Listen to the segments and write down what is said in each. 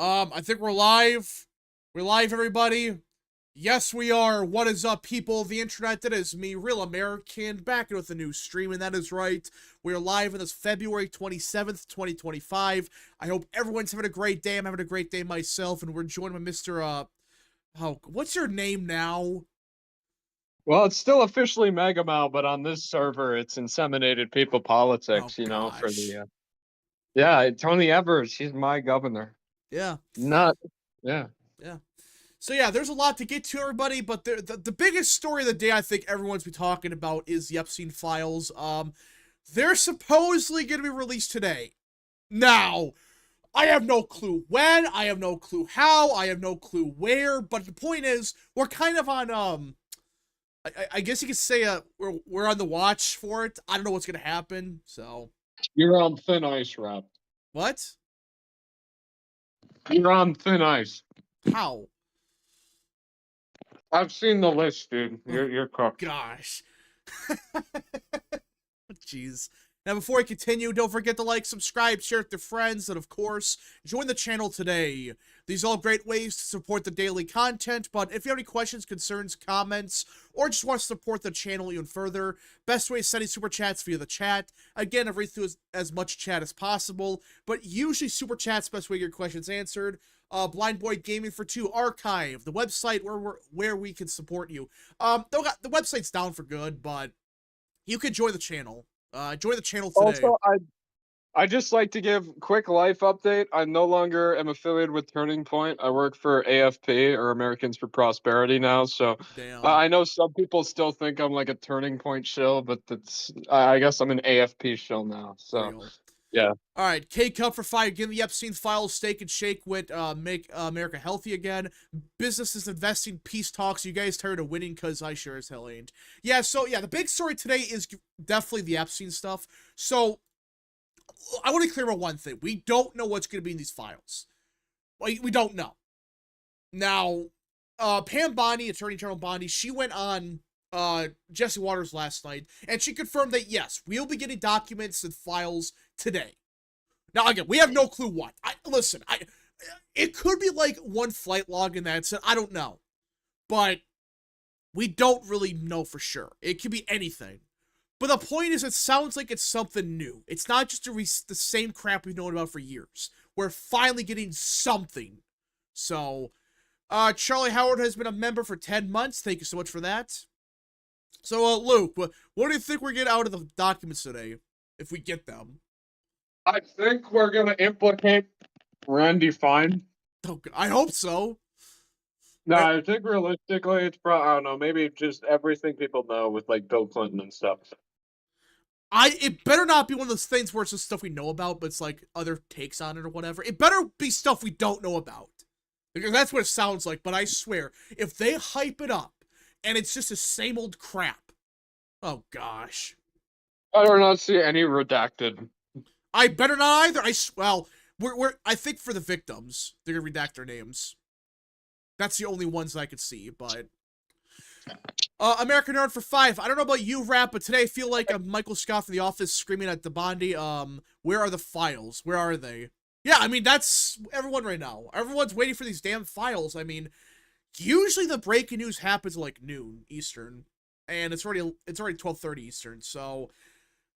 I think we're live. We're live, everybody. Yes, we are. What is up, people of the internet? That is me, Real American, back with a new stream, and that is right. We're live on this February 27th, 2025. I hope everyone's having a great day. I'm having a great day myself, and we're joined by Mr. What's your name now? Well, it's still officially Megamal, but on this server, it's inseminated people Oh, politics, for gosh. the, yeah, Tony Evers, he's my governor. Yeah. Not, yeah. Yeah. So yeah, there's a lot to get to, everybody, but the biggest story of the day I think everyone's been talking about is the Epstein files. They're supposedly going to be released today. Now, I have no clue when, I have no clue how, I have no clue where, but the point is, we're kind of on, I guess you could say, we're on the watch for it. I don't know what's going to happen, so. You're on thin ice, Rob. What? You're on thin ice. How? I've seen the list, dude. You're cooked. Gosh. Jeez. Now, before I continue, don't forget to like, subscribe, share with your friends, and of course, join the channel today. These are all great ways to support the daily content, but if you have any questions, concerns, comments, or just want to support the channel even further, best way is sending super chats via the chat. Again, I read through as much chat as possible, but usually super chat's best way to get your questions answered. Blind Boy Gaming for 2 Archive, the website where we can support you. The website's down for good, but you can join the channel. Join the channel today. Also, I just like to give quick life update. I no longer am affiliated with Turning Point. I work for AFP, or Americans for Prosperity, now. So Damn. I know some people still think I'm like a Turning Point shill, but I guess I'm an AFP shill now. So Real. yeah. All right, K-Cup for 5. Give the Epstein files, Steak and Shake with Make America Healthy Again. Businesses investing, peace talks. You guys tired of winning? Because I sure as hell ain't. Yeah, so yeah, the big story today is definitely the Epstein stuff. So I want to clear about one thing. We don't know what's going to be in these files. We don't know. Now, Pam Bondi, Attorney General Bondi, she went on Jesse Waters last night, and she confirmed that, yes, we'll be getting documents and files today. Now, again, we have no clue what. Listen, it could be like one flight log and that's it. I don't know. But we don't really know for sure. It could be anything. But the point is, it sounds like it's something new. It's not just the same crap we've known about for years. We're finally getting something. So, Charlie Howard has been a member for 10 months. Thank you so much for that. So, Luke, what do you think we're getting out of the documents today, if we get them? I think we're gonna implicate Randy Fine. Oh, I hope so. No, I think realistically, it's probably, I don't know, maybe just everything people know with like Bill Clinton and stuff. It better not be one of those things where it's just stuff we know about, but it's like other takes on it or whatever. It better be stuff we don't know about. Because that's what it sounds like, but I swear, if they hype it up and it's just the same old crap, oh gosh. I do not see any redacted. I better not either. I think for the victims, they're gonna redact their names. That's the only ones I could see, but American Nerd for 5. I don't know about you, Rap, but today I feel like I'm Michael Scott from The Office screaming at the Bondi, where are the files? Where are they? Yeah, I mean, that's everyone right now. Everyone's waiting for these damn files. I mean, usually the breaking news happens at like noon Eastern, and it's already 12:30 Eastern, so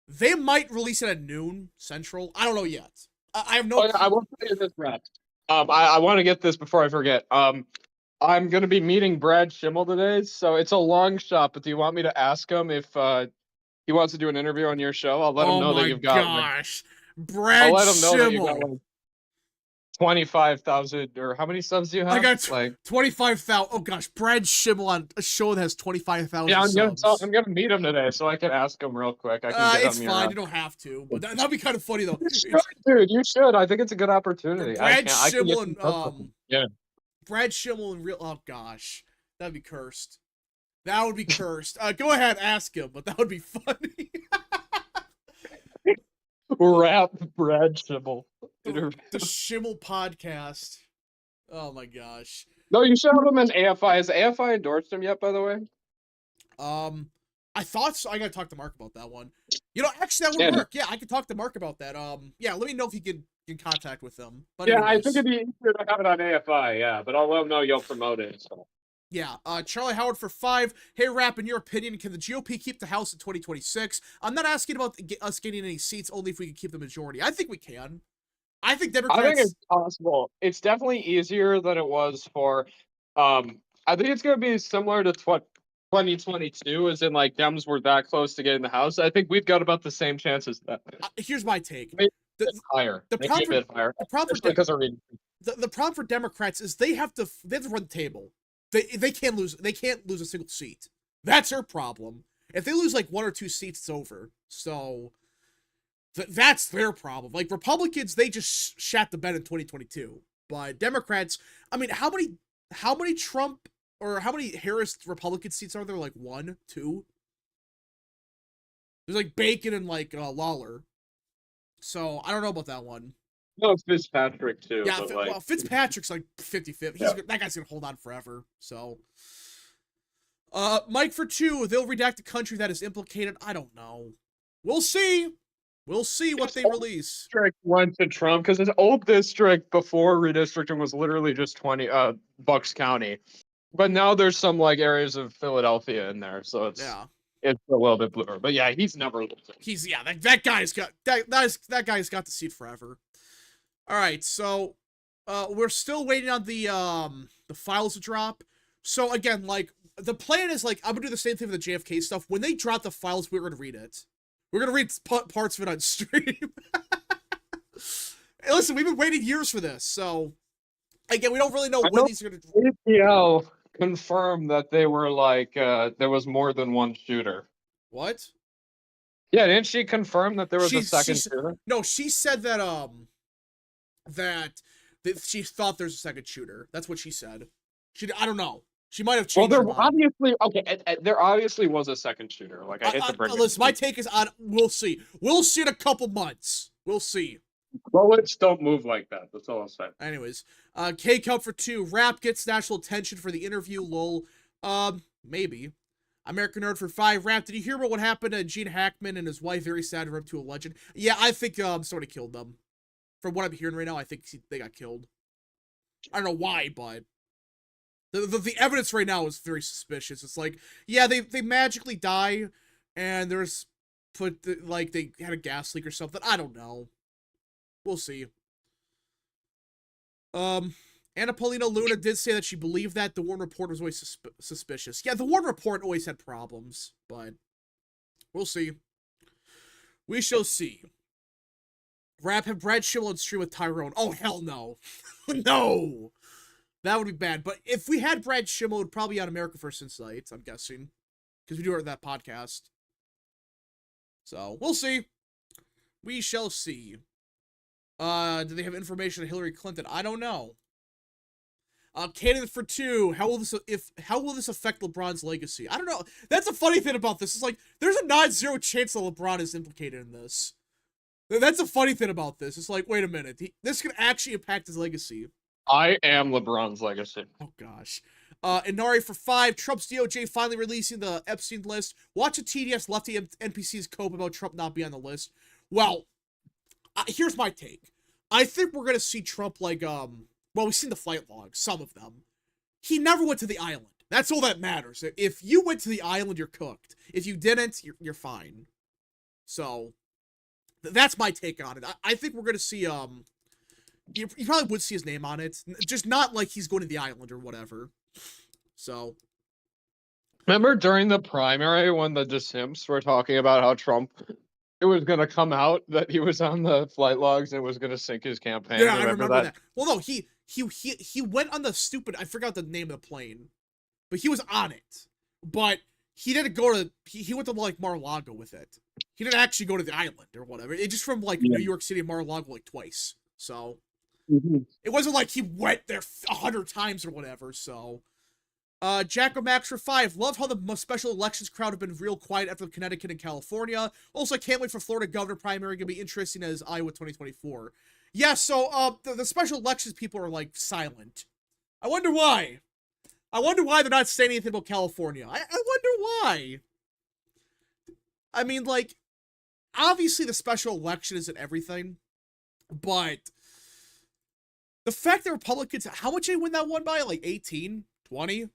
they might release it at noon Central. I don't know yet. I have no. Oh, yeah, I want to say this, Rap. I want to get this before I forget. I'm gonna be meeting Brad Schimmel today, so it's a long shot. But do you want me to ask him if he wants to do an interview on your show? I'll let him know that you've got. Gosh, Brad I'll let him know that you Schimmel. got like 25,000, or how many subs do you have? I got like 25,000. Oh gosh, Brad Schimmel on a show that has 25,000. Yeah, subs. I'm gonna meet him today, so I can ask him real quick. I can get it's him fine. You don't have to, but that'd be kind of funny though. Dude, you should. I think it's a good opportunity. Brad Schimmel and yeah. Brad Schimmel and real. Oh gosh, that'd be cursed. That would be cursed. Go ahead, ask him, but that would be funny. Rap Brad Schimmel. The Schimmel podcast. Oh my gosh. No, you should have him in AFI. Has AFI endorsed him yet, by the way? I thought so. I gotta talk to Mark about that one. Actually, that would Yeah. work. Yeah, I could talk to Mark about that. Yeah, let me know if you get in contact with them. But Yeah, I think anyways, it'd be easier to have it on AFI, yeah, but I'll let them know you'll promote it. So. yeah. Charlie Howard for 5. Hey, Rap, in your opinion, can the GOP keep the House in 2026? I'm not asking about us getting any seats, only if we can keep the majority. I think we can. I think I think Democrats. it's possible. It's definitely easier than it was for. I think it's going to be similar to 2022, as in like Dems were that close to getting the House. I think we've got about the same chances that. Here's my take. Maybe a The bit higher. the Maybe a problem for bit higher, the problem especially for because of reading. the problem for Democrats is they have to run the table. They can't lose a single seat. That's their problem. If they lose like 1 or 2 seats, it's over. So that's their problem. Like Republicans, they just shat the bed in 2022. But Democrats, I mean, how many Trump or how many Harris Republican seats are there? Like 1, 2? There's like Bacon and like Lawler. So I don't know about that one. No, Fitzpatrick too, Yeah, but like. well, Fitzpatrick's like 50-50. Yeah. That guy's gonna hold on forever. So, Mike for 2. They'll redact the country that is implicated. I don't know. We'll see. We'll see what they release. District went to Trump because his old district before redistricting was literally just 20 Bucks County, but now there's some like areas of Philadelphia in there, so it's Yeah. it's a little bit bluer. But yeah, he's never losing. He's that guy's got that guy's got the seat forever. All right, so we're still waiting on the files to drop. So again, like the plan is like I'm gonna do the same thing with the JFK stuff. When they drop the files, we're gonna read it. We're gonna read parts of it on stream. Hey, listen, we've been waiting years for this, so again, we don't really know when these are gonna. APL confirmed that they were like there was more than one shooter. What? Yeah, didn't she confirm that there was a second shooter? No, she said that that she thought there's a second shooter. That's what she said. I don't know. She might have changed. Well, there obviously there obviously was a second shooter. Like I hate to bring it. Listen, my take is on. We'll see. We'll see in a couple months. We'll see. Bullets don't move like that. That's all I'll say. Anyways, K Cup for 2. Rap gets national attention for the interview. Lol. Maybe. American Nerd for 5. Rap, did you hear about what happened to Gene Hackman and his wife? Very sad to rip to a legend. Yeah, I think somebody killed them. From what I'm hearing right now, I think they got killed. I don't know why, but the evidence right now is very suspicious. It's like, yeah, they magically die, and there's like they had a gas leak or something. I don't know. We'll see. Anna Paulina Luna did say that she believed that the Warren Report was always suspicious. Yeah, the Warren Report always had problems, but we'll see. We shall see. Rap have Brad Schimmel on stream with Tyrone. Oh, hell no. No! That would be bad. But if we had Brad Schimmel, it would probably be on America First Insight, I'm guessing. Because we do that podcast. So, we'll see. We shall see. Do they have information on Hillary Clinton? I don't know. Candidate for 2. How will this affect LeBron's legacy? I don't know. That's a funny thing about this. It's like there's a non-zero chance that LeBron is implicated in this. That's a funny thing about this. It's like, wait a minute. This could actually impact his legacy. I am LeBron's legacy. Oh gosh. Inari for 5. Trump's DOJ finally releasing the Epstein list. Watch a TDS lefty NPCs cope about Trump not being on the list. Well, here's my take. I think we're gonna see Trump like well, we've seen the flight logs, some of them. He never went to the island. That's all that matters. If you went to the island, you're cooked. If you didn't, you're fine. So that's my take on it. I think we're gonna see you probably would see his name on it, just not like he's going to the island or whatever. So remember during the primary when the DeSimps were talking about how Trump it was gonna come out that he was on the flight logs and it was gonna sink his campaign. Yeah, I remember that. Well, no, he went on the stupid. I forgot the name of the plane, but he was on it. But he didn't go to. He went to like Mar-a-Lago with it. He didn't actually go to the island or whatever. It just from like New York City to Mar-a-Lago like twice. So it wasn't like he went there 100 times or whatever. So. Jacko Max for 5. Love how the special elections crowd have been real quiet after Connecticut and California. Also, I can't wait for Florida governor primary. Gonna be interesting as Iowa 2024. Yeah, so the special elections people are like silent. I wonder why. I wonder why they're not saying anything about California. I wonder why. I mean, like, obviously the special election isn't everything, but the fact that Republicans, how much did they win that one by? Like 18, 20?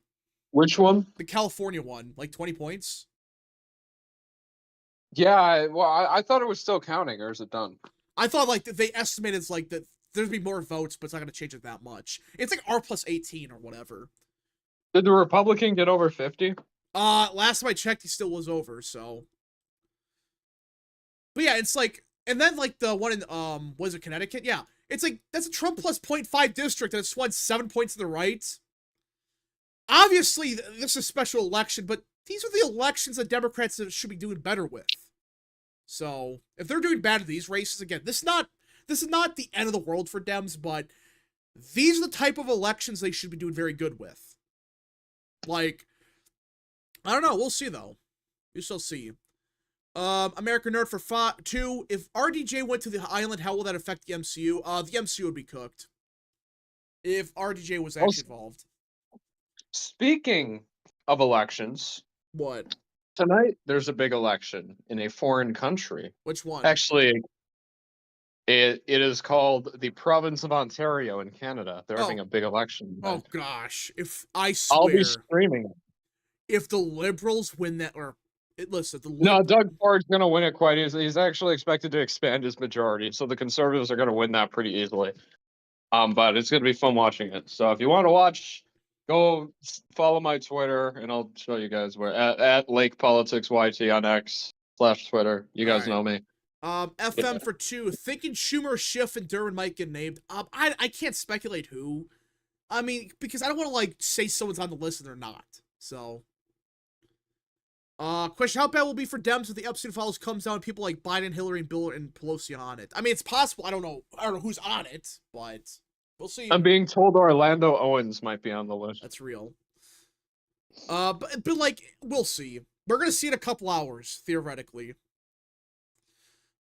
Which one? The California one, like 20 points. Yeah, well, I thought it was still counting, or is it done? I thought like they estimated it's like that there'd be more votes, but it's not going to change it that much. It's like R plus 18 or whatever. Did the Republican get over 50? Last time I checked, he still was over. So, but yeah, it's like, and then like the one in was it Connecticut? Yeah, it's like that's a Trump plus 0.5 district, and it's won 7 points to the right. Obviously, this is a special election, but these are the elections that Democrats should be doing better with. So if they're doing bad in these races, again, this is not the end of the world for Dems, but these are the type of elections they should be doing very good with. Like, I don't know. We'll see though. We shall see. American Nerd for 2. If RDJ went to the island, how will that affect the MCU? The MCU would be cooked if RDJ was actually involved. Speaking of elections, What? tonight there's a big election in a foreign country. Which one? Actually, it is called the province of Ontario in Canada. They're having a big election. Oh gosh! If I I'll be swear, streaming it. if the Liberals win that, listen, No, Doug Ford's going to win it quite easily. He's actually expected to expand his majority, so the Conservatives are going to win that pretty easily. But it's going to be fun watching it. So if you want to watch, go follow my Twitter, and I'll show you guys where at Lake Politics YT on X/Twitter. You guys know me. FM for 2. Thinking Schumer, Schiff, and Durbin might get named. I can't speculate who. I mean, because I don't want to like say someone's on the list and they're not. So. Question: how bad will it be for Dems if the Epstein files comes out and people like Biden, Hillary, and Bill and Pelosi on it? I mean, it's possible. I don't know who's on it, but we'll see. I'm being told Orlando Owens might be on the list. That's real. But like, we'll see. We're gonna see in a couple hours, theoretically.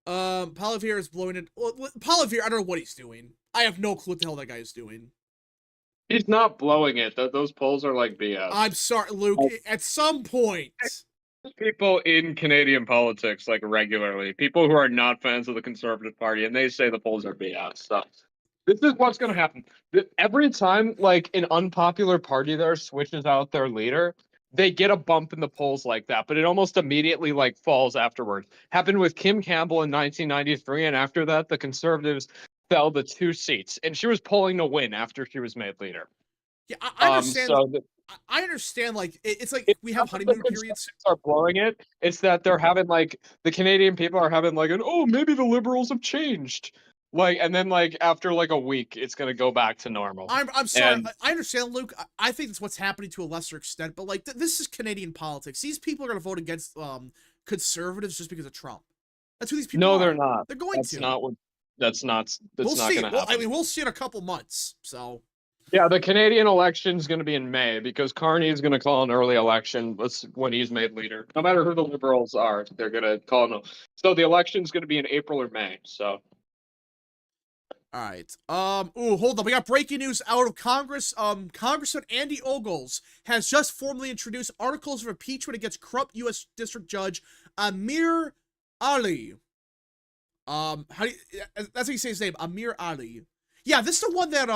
Polivier is blowing it. Well, Polivier, I don't know what he's doing. I have no clue what the hell that guy is doing. He's not blowing it. Those polls are like BS. I'm sorry, Luke. At some point, people in Canadian politics, like regularly, people who are not fans of the Conservative Party, and they say the polls are BS. So this is what's going to happen. Every time, like, an unpopular party there switches out their leader, they get a bump in the polls like that, but it almost immediately, like, falls afterward. Happened with Kim Campbell in 1993, and after that, the Conservatives fell to 2 seats, and she was polling to win after she was made leader. Yeah, I understand. I understand. Like, it's like we have honeymoon periods. Are blowing it. It's that they're having like the Canadian people are having like maybe the Liberals have changed. Like, and then like after like a week, it's gonna go back to normal. I'm sorry. I understand, Luke. I think that's what's happening to a lesser extent. But like, this is Canadian politics. These people are gonna vote against conservatives just because of Trump. That's who these people are. No, they're not. They're going that's to. Not what. That's not. That's not gonna happen. I mean, we'll see in a couple months. So. Yeah, the Canadian election is going to be in May because Carney is going to call an early election when he's made leader. No matter who the Liberals are, they're going to call him. So the election is going to be in April or May. So. All right. Hold on. We got breaking news out of Congress. Congressman Andy Ogles has just formally introduced articles of impeachment against corrupt U.S. District Judge Amir Ali. That's how you say his name, Amir Ali. Yeah, this is the one that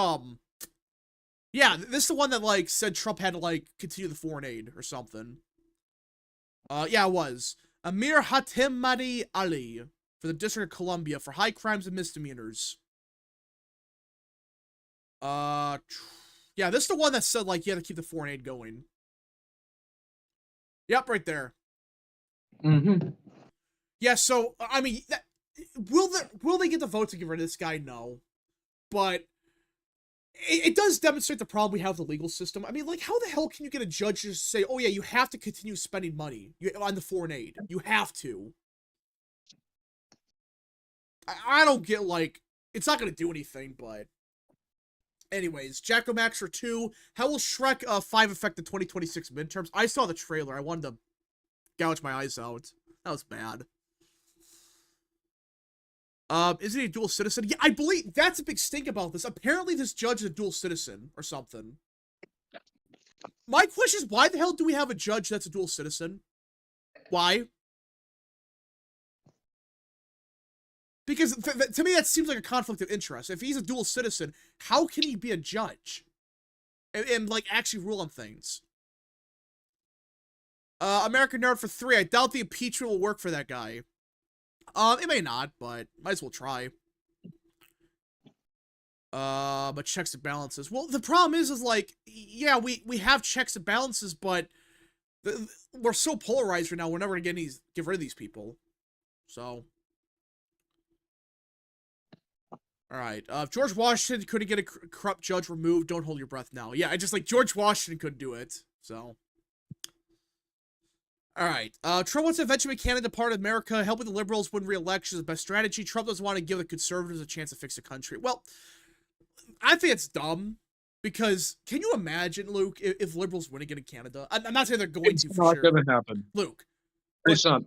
Yeah, this is the one that, like, said Trump had to, like, continue the foreign aid or something. Yeah, it was. Amir Hatemadi Ali for the District of Columbia for high crimes and misdemeanors. Yeah, this is the one that said, like, you had to keep the foreign aid going. Yep, right there. Mm-hmm. Yeah, so, I mean, will they get the vote to get rid of this guy? No. But it does demonstrate the problem we have with the legal system. I mean, like, how the hell can you get a judge to just say, oh yeah, you have to continue spending money on the foreign aid? You have to. I don't get, like, it's not going to do anything, but... Anyways, Jacko Max for 2. How will Shrek 5 affect the 2026 midterms? I saw the trailer. I wanted to gouge my eyes out. That was bad. Isn't he a dual citizen? Yeah, I believe that's a big stink about this. Apparently this judge is a dual citizen or something. My question is, why the hell do we have a judge that's a dual citizen? Why? Because to me, that seems like a conflict of interest. If he's a dual citizen, how can he be a judge and like actually rule on things? American Nerd for 3. I doubt the impeachment will work for that guy. It may not, but might as well try. But checks and balances. Well, the problem is like, yeah, we have checks and balances, but we're so polarized right now. We're never gonna get rid of these people. So, all right. If George Washington couldn't get a corrupt judge removed, don't hold your breath now. Yeah, I just like George Washington couldn't do it. So. All right. Trump wants to eventually make Canada part of America. Helping the liberals win re-election is the best strategy. Trump doesn't want to give the conservatives a chance to fix the country. Well, I think it's dumb because can you imagine, Luke, if liberals win again in Canada? I'm not saying they're going to for sure. It's not going to happen. Luke, It's not.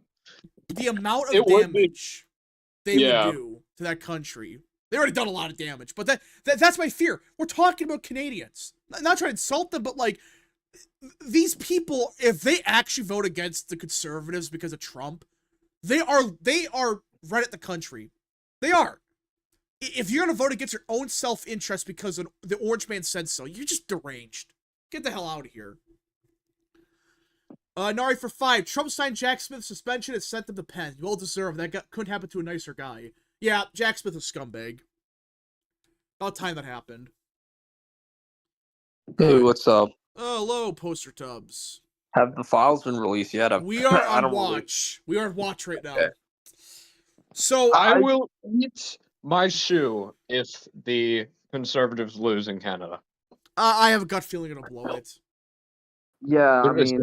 The amount of damage they would do to that country. They already done a lot of damage, but that's my fear. We're talking about Canadians. I'm not trying to insult them, but like, these people, if they actually vote against the conservatives because of Trump, they are right at the country. They are. If you're going to vote against your own self-interest because the orange man said so, you're just deranged. Get the hell out of here. Nari for 5. Trump signed Jack Smith's suspension and sent them to pen. You all deserve that. Couldn't happen to a nicer guy. Yeah, Jack Smith is a scumbag. About time that happened. Hey, what's up? Oh, hello, Poster Tubs. Have the files been released yet? We are on watch. We are on watch right now. Okay. So I will eat my shoe if the conservatives lose in Canada. I have a gut feeling it'll blow it. Yeah, I mean,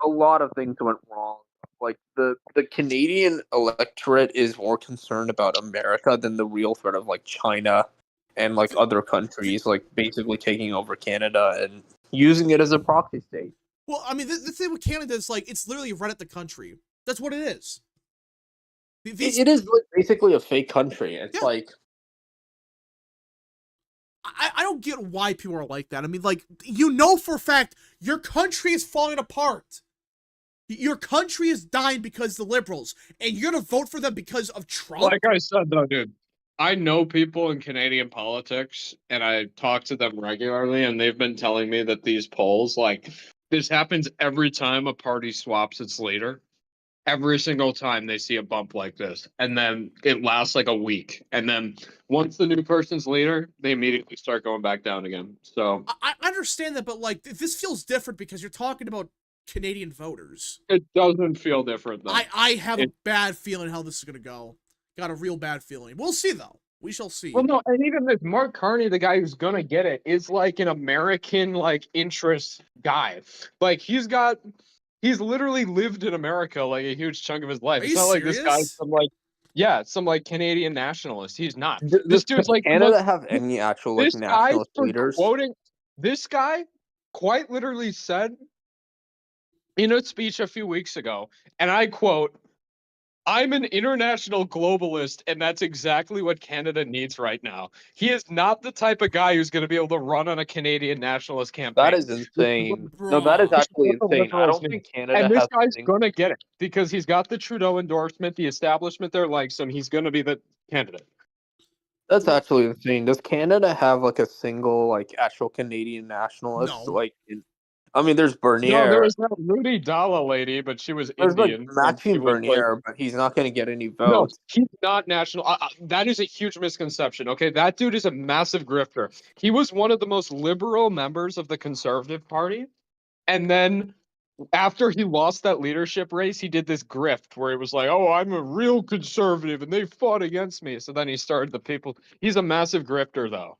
a lot of things went wrong. Like, the Canadian electorate is more concerned about America than the real threat of, like, China and, like, other countries, like, basically taking over Canada and using it as a proxy state. Well, I mean, the thing with Canada is, like, it's literally right at the country. That's what it is. It is basically a fake country. It's like... I don't get why people are like that. I mean, like, you know for a fact, your country is falling apart. Your country is dying because of the liberals, and you're going to vote for them because of Trump? Like I said, though, dude, I know people in Canadian politics, and I talk to them regularly, and they've been telling me that these polls, like, this happens every time a party swaps its leader. Every single time they see a bump like this, and then it lasts like a week, and then once the new person's leader, they immediately start going back down again. So I understand that, but like this feels different because you're talking about Canadian voters. It doesn't feel different though. I have a bad feeling how this is gonna go. Got a real bad feeling. We'll see though. We shall see. Well, no, and even this Mark Carney, the guy who's gonna get it, is like an American like interest guy. Like he's literally lived in America like a huge chunk of his life. It's not like this guy's some like Canadian nationalist. He's not. This dude's like Canada have any actual like nationalist leaders? This guy quite literally said in a speech a few weeks ago, and I quote, "I'm an international globalist, and that's exactly what Canada needs right now." He is not the type of guy who's going to be able to run on a Canadian nationalist campaign. That is insane. No, that is actually insane. I don't think Canada and this guy's going to get it because he's got the Trudeau endorsement. The establishment there likes him. He's going to be the candidate. That's actually insane. Does Canada have like a single like actual Canadian nationalist? No. Like, I mean, there's Bernier. No, there was that Rudy Dalla lady, but she was Indian. Like Maxime Bernier, but he's not going to get any votes. No, he's not national. That is a huge misconception. Okay, that dude is a massive grifter. He was one of the most liberal members of the Conservative Party, and then after he lost that leadership race, he did this grift where it was like, "Oh, I'm a real conservative, and they fought against me." So then he started the people. He's a massive grifter, though.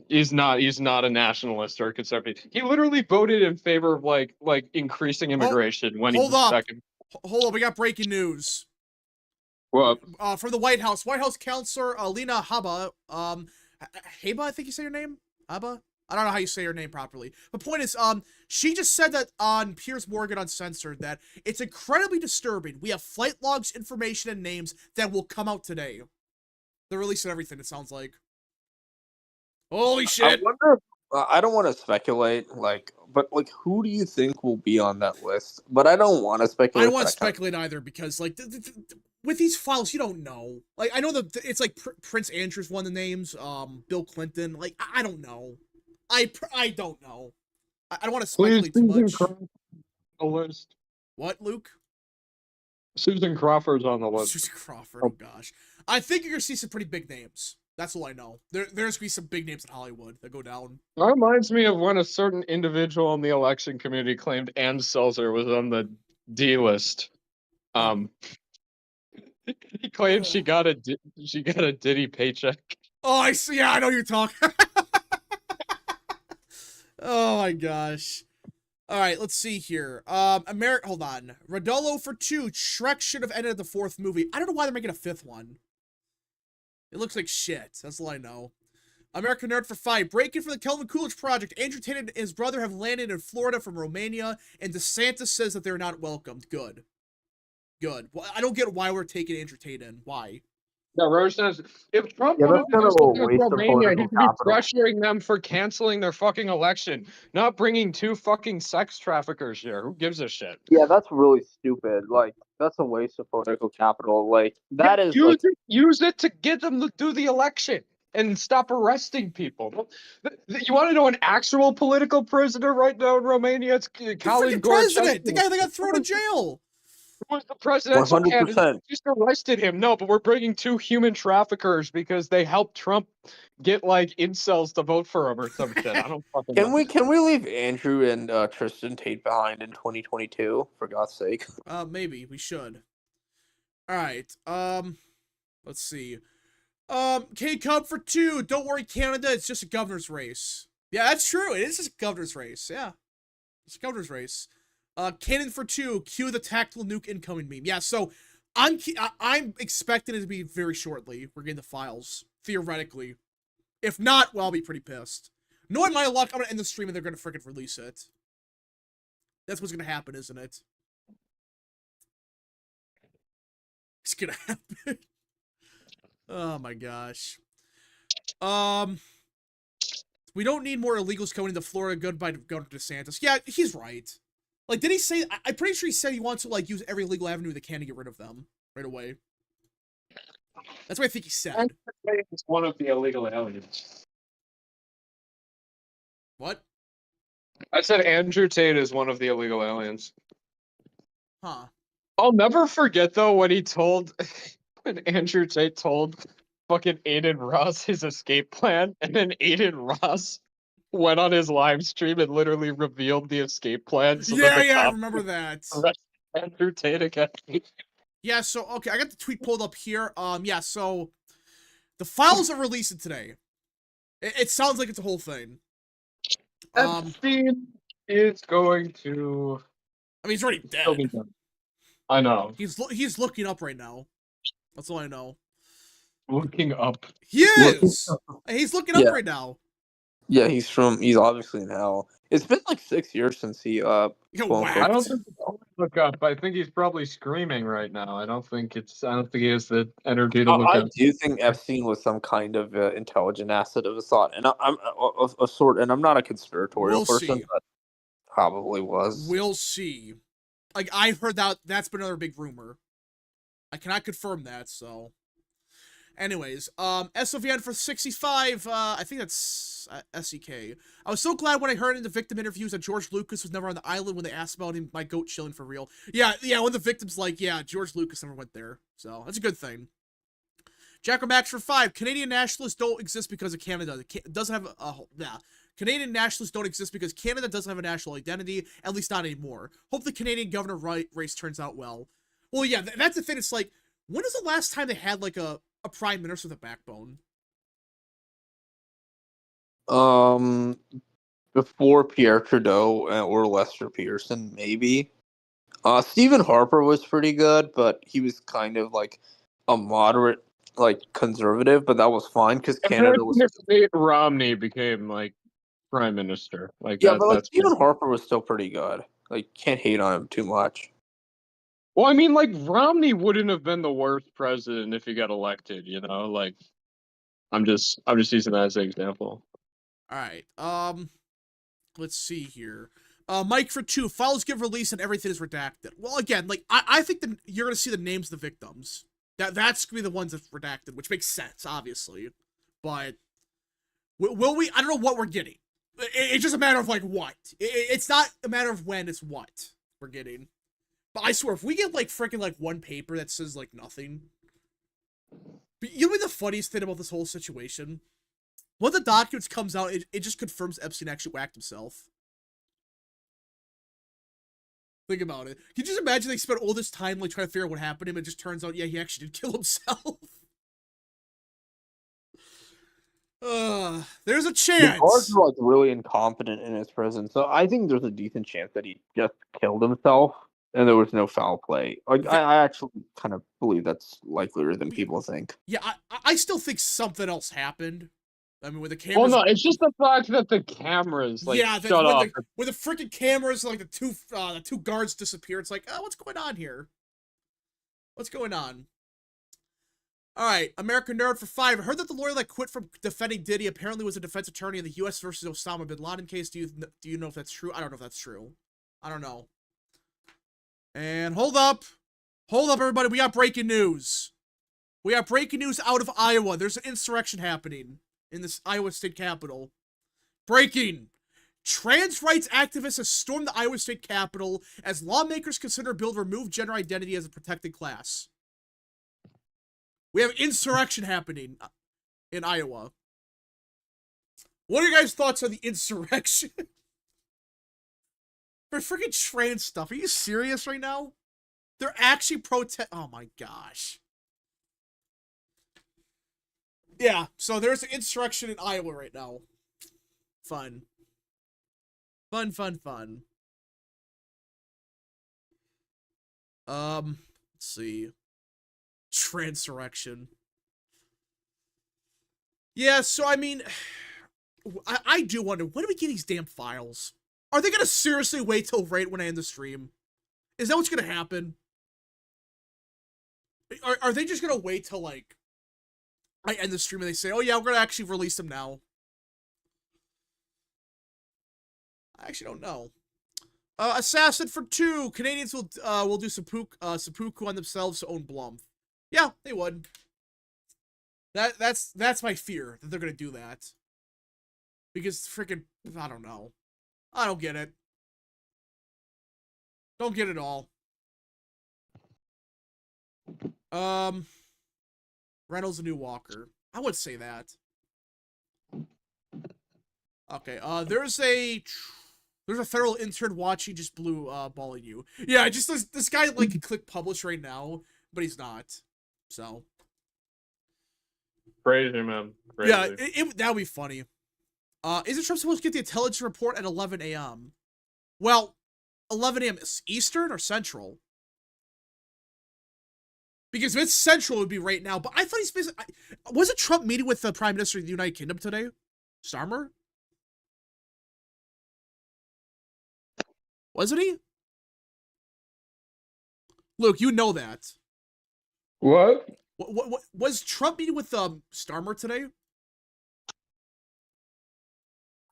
He's not a nationalist or a conservative. He literally voted in favor of like increasing immigration when he was second. Hold up, we got breaking news. What? From the White House counselor Alina Habba, Haba, I think you say your name? Habba? I don't know how you say your name properly. The point is, she just said that on Piers Morgan Uncensored that it's incredibly disturbing. We have flight logs, information, and names that will come out today. They're releasing everything, it sounds like. Holy shit! I wonder. I don't want to speculate, but who do you think will be on that list? But I don't want to speculate. I don't want to speculate either because, with these files, you don't know. Like, I know it's like Prince Andrew's one of the names. Bill Clinton. Like, I don't know. I don't know. I don't want to Please, speculate too Susan much. Crawford's on the list. What, Luke? Susan Crawford's on the list. Susan Crawford. Oh gosh. I think you're gonna see some pretty big names. That's all I know. There's gonna be some big names in Hollywood that go down. That reminds me of when a certain individual in the election community claimed Ann Selzer was on the D list. He claimed she got a Diddy paycheck. Oh, I see. Yeah, I know you're talking. Oh my gosh. All right, let's see here. Hold on. Rodolo for 2. Shrek should have ended the 4th movie. I don't know why they're making a 5th one. It looks like shit. That's all I know. American Nerd for 5. Breaking from the Kelvin Coolidge Project. Andrew Tate and his brother have landed in Florida from Romania, and DeSantis says that they're not welcomed. Good. Good. Well, I don't get why we're taking Andrew Tate in. Why? Yeah, Rose says if Trump Yeah, that's kind of a waste of Romania, he political should be capital. pressuring them for canceling their fucking election, not bringing 2 fucking sex traffickers here. Who gives a shit? Yeah, that's really stupid. Like, that's a waste of political capital. Like, that is like, use it to get them to do the election and stop arresting people. You want to know an actual political prisoner right now in Romania? It's Colin The president, the guy that got thrown in jail. Who was the presidential 100%. candidate? Just arrested him. No, but we're bringing 2 human traffickers because they helped Trump get like incels to vote for him or some shit. I don't fucking know. Can we leave Andrew and Tristan Tate behind in 2022? For God's sake. Maybe we should. All right. Let's see. K-Cub for 2. Don't worry, Canada. It's just a governor's race. Yeah, that's true. It is just a governor's race. Yeah, it's a governor's race. Cannon for 2. Cue the tactical nuke incoming meme. Yeah, so I'm expecting it to be very shortly. We're getting the files theoretically. If not, well, I'll be pretty pissed. Knowing my luck, I'm gonna end the stream and they're gonna freaking release it. That's what's gonna happen, isn't it? It's gonna happen. Oh my gosh. We don't need more illegals coming into Florida. Goodbye to Governor DeSantis. Yeah, he's right. Like, did he say? I'm pretty sure he said he wants to like use every legal avenue they can to get rid of them right away. That's what I think he said. It's one of the illegal aliens. What? I said Andrew Tate is one of the illegal aliens. Huh. I'll never forget though when he told when Andrew Tate told fucking Aiden Ross his escape plan, and then Aiden Ross went on his live stream and literally revealed the escape plan. So Yeah, I remember that. Andrew Tate again. Yeah, so okay, I got the tweet pulled up here. Yeah, so the files are releasing today. It sounds like it's a whole thing. Epstein is going to. I mean, he's already dead. I know. He's looking up right now. That's all I know. Looking up. He is. He's looking up right now. Yeah, he's obviously in hell. It's been like 6 years since he Wow. I don't think it's only look up. I think he's probably screaming right now. I don't think he has the energy to look up. I do think Epstein was some kind of intelligent asset of a sort, and I'm a sort, and I'm not a conspiratorial person, but probably was. We'll see. Like, I heard that's been another big rumor. I cannot confirm that, so. Anyways, SOVN for 65, I think that's SEK. I was so glad when I heard in the victim interviews that George Lucas was never on the island when they asked about him, my goat chilling for real. Yeah, when the victim's like, yeah, George Lucas never went there. So, that's a good thing. Jacko Max for 5, Canadian nationalists don't exist because of Canada. It doesn't have Canadian nationalists don't exist because Canada doesn't have a national identity, at least not anymore. Hope the Canadian governor race turns out well. Well, yeah, that's the thing. It's like, when was the last time they had, like, a prime minister with a backbone? Before Pierre Trudeau or Lester Pearson, maybe. Stephen Harper was pretty good, but he was kind of like a moderate, like conservative, but that was fine because Canada was. Mitt Romney became like prime minister. Like yeah, but like Stephen Harper was still pretty good. Like, can't hate on him too much. Well, I mean, like, Romney wouldn't have been the worst president if he got elected, you know? Like, I'm just using that as an example. All right. Let's see here. Mike for 2. Files give release and everything is redacted. Well, again, like, I think that you're going to see the names of the victims. That's gonna be the ones that's redacted, which makes sense, obviously. But will we? I don't know what we're getting. It's just a matter of like what. It's not a matter of when. It's what we're getting. But I swear, if we get like freaking like one paper that says like nothing, but you know what the funniest thing about this whole situation? When the documents comes out, it just confirms Epstein actually whacked himself. Think about it. Can you just imagine they spent all this time like trying to figure out what happened to him, and it just turns out, yeah, he actually did kill himself. There's a chance. The guards are like really incompetent in his prison, so I think there's a decent chance that he just killed himself and there was no foul play. Like I actually kind of believe that's likelier than people think. Yeah, I still think something else happened. I mean, with the cameras. Well, no, it's just the fact that the cameras like shut off. When the freaking cameras, like the two guards disappear, it's like, oh, what's going on here? What's going on? All right, American Nerd for 5. I heard that the lawyer that quit from defending Diddy apparently was a defense attorney in the U.S. versus Osama bin Laden case. Do you know if that's true? I don't know if that's true. I don't know. And hold up, everybody. We got breaking news. We got breaking news out of Iowa. There's an insurrection happening in this Iowa State Capitol. Breaking. Trans rights activists have stormed the Iowa State Capitol as lawmakers consider a bill to remove gender identity as a protected class. We have insurrection happening in Iowa. What are your guys' thoughts on the insurrection? For freaking trans stuff. Are you serious right now? They're actually oh my gosh. Yeah, so there's an insurrection in Iowa right now. Fun. Fun. Let's see. Transurrection. Yeah, so I mean, I do wonder, when do we get these damn files? Are they gonna seriously wait till right when I end the stream? Is that what's gonna happen? Are they just gonna wait till like I end the stream and they say, oh yeah, we're gonna actually release them now? I actually don't know. Assassin for 2. Canadians will do seppuku on themselves to own Blum. Yeah, they would. That's my fear, that they're gonna do that. Because freaking, I don't know. I don't get it. Don't get it all. Reynolds a new Walker. I would say that. Okay, there's a federal intern watching just blue balling you. Yeah, just this guy like can click publish right now, but he's not. So crazy, man. Crazy. Yeah, that would be funny. Isn't Trump supposed to get the intelligence report at 11 a.m.? Well, 11 a.m. is Eastern or Central? Because if it's Central, it would be right now. But I thought he's basically... Wasn't Trump meeting with the Prime Minister of the United Kingdom today? Starmer? Wasn't he? Luke, you know that. What? What was Trump meeting with Starmer today?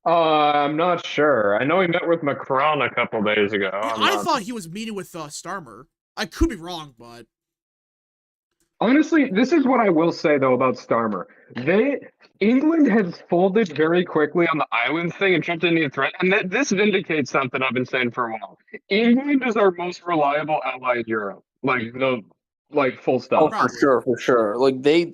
I'm not sure. I know he met with Macron a couple days ago. Yeah, I thought he was meeting with Starmer. I could be wrong, but... Honestly, this is what I will say, though, about Starmer. England has folded very quickly on the island thing and Trump didn't need a threat. And this vindicates something I've been saying for a while. England is our most reliable ally in Europe. Full stop. Oh, for sure. Like they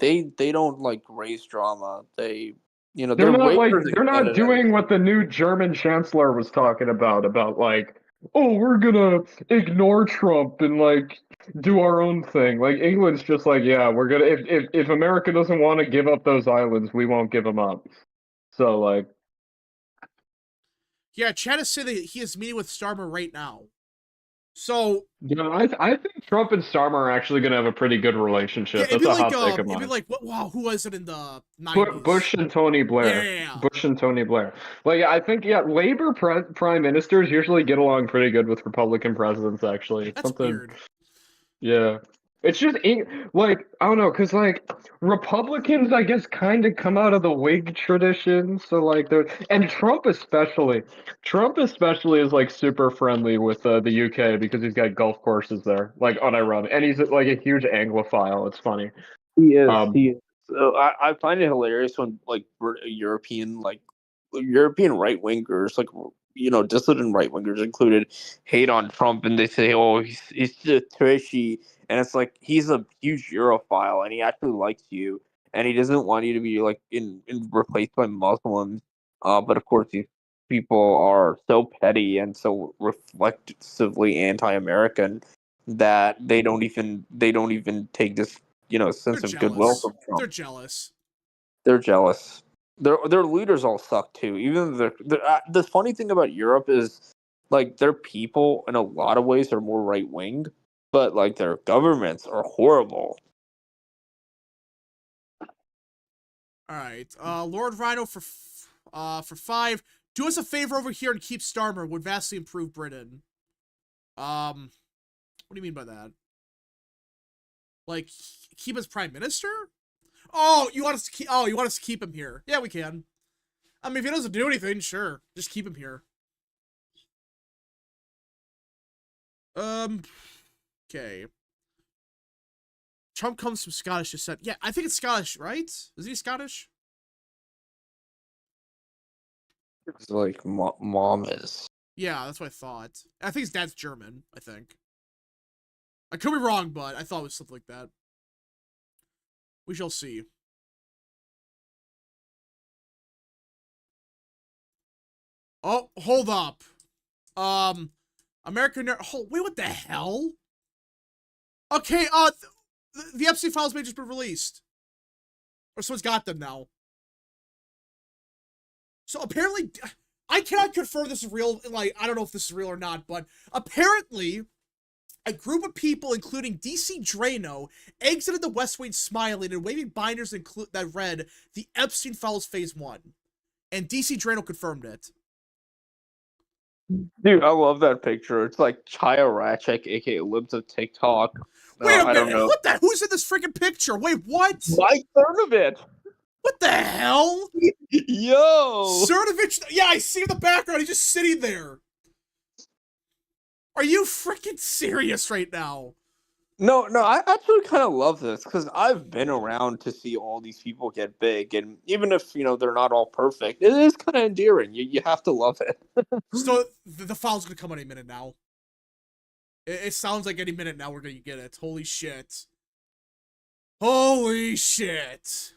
don't like raise drama. They're not doing what the new German chancellor was talking about like, oh, we're gonna ignore Trump and like do our own thing. Like England's just like, yeah, we're gonna if America doesn't want to give up those islands, we won't give them up. So like, yeah, Chad is saying that he is meeting with Starmer right now. So I think Trump and Starmer are actually gonna have a pretty good relationship. Yeah, that's a hot take of mine. It'd be like, wow, who was it in the 90s? Bush and Tony Blair. Yeah. Bush and Tony Blair. Like, I think, Labor prime ministers usually get along pretty good with Republican presidents, actually. That's weird. Yeah. It's just like I don't know, cause like Republicans, I guess, kind of come out of the Whig tradition. So like they're and Trump especially. Trump especially is like super friendly with the UK because he's got golf courses there, like unironic, and he's like a huge Anglophile. It's funny. He is. Um, He is. So I find it hilarious when like European right wingers, like dissident right wingers included, hate on Trump and they say, "Oh, he's just trashy," and it's like he's a huge Europhile and he actually likes you and he doesn't want you to be like in replaced by Muslims. But of course these people are so petty and so reflexively anti-American that they don't even take this They're sense of goodwill jealous. from Trump. They're jealous. They're jealous. Their leaders all suck too. Even the funny thing about Europe is like their people in a lot of ways are more right winged, but like their governments are horrible. All right. Lord Rhino for 5. Do us a favor over here and keep Starmer. Would vastly improve Britain. What do you mean by that? Like keep as prime minister? Oh, you want us to keep? Oh, you want us to keep him here? Yeah, we can. I mean, if he doesn't do anything, sure, just keep him here. Okay. Trump comes from Scottish descent. Yeah, I think it's Scottish, right? Is he Scottish? It's like mom is. Yeah, that's what I thought. I think his dad's German, I think. I could be wrong, but I thought it was something like that. We shall see. Oh, hold up. American... Oh, wait, what the hell? Okay, the Epstein files may have just been released. Or someone's got them now. So apparently, I cannot confirm this is real. Like, I don't know if this is real or not, but apparently, a group of people, including DC Drano, exited the West Wing smiling and waving binders that read, "The Epstein Files Phase 1." And DC Drano confirmed it. Dude, I love that picture. It's like Chaya Rachek, aka Libs of TikTok. Wait a I don't minute, know. what the? Who's in this freaking picture? Wait, what? Mike Cernovich. What the hell? Yo. Cernovich, yeah, I see in the background, he's just sitting there. Are you freaking serious right now? No, I actually kind of love this because I've been around to see all these people get big, and even if they're not all perfect, it is kind of endearing. You have to love it. So the file's gonna come any minute now. It sounds like any minute now we're gonna get it. Holy shit! Holy shit!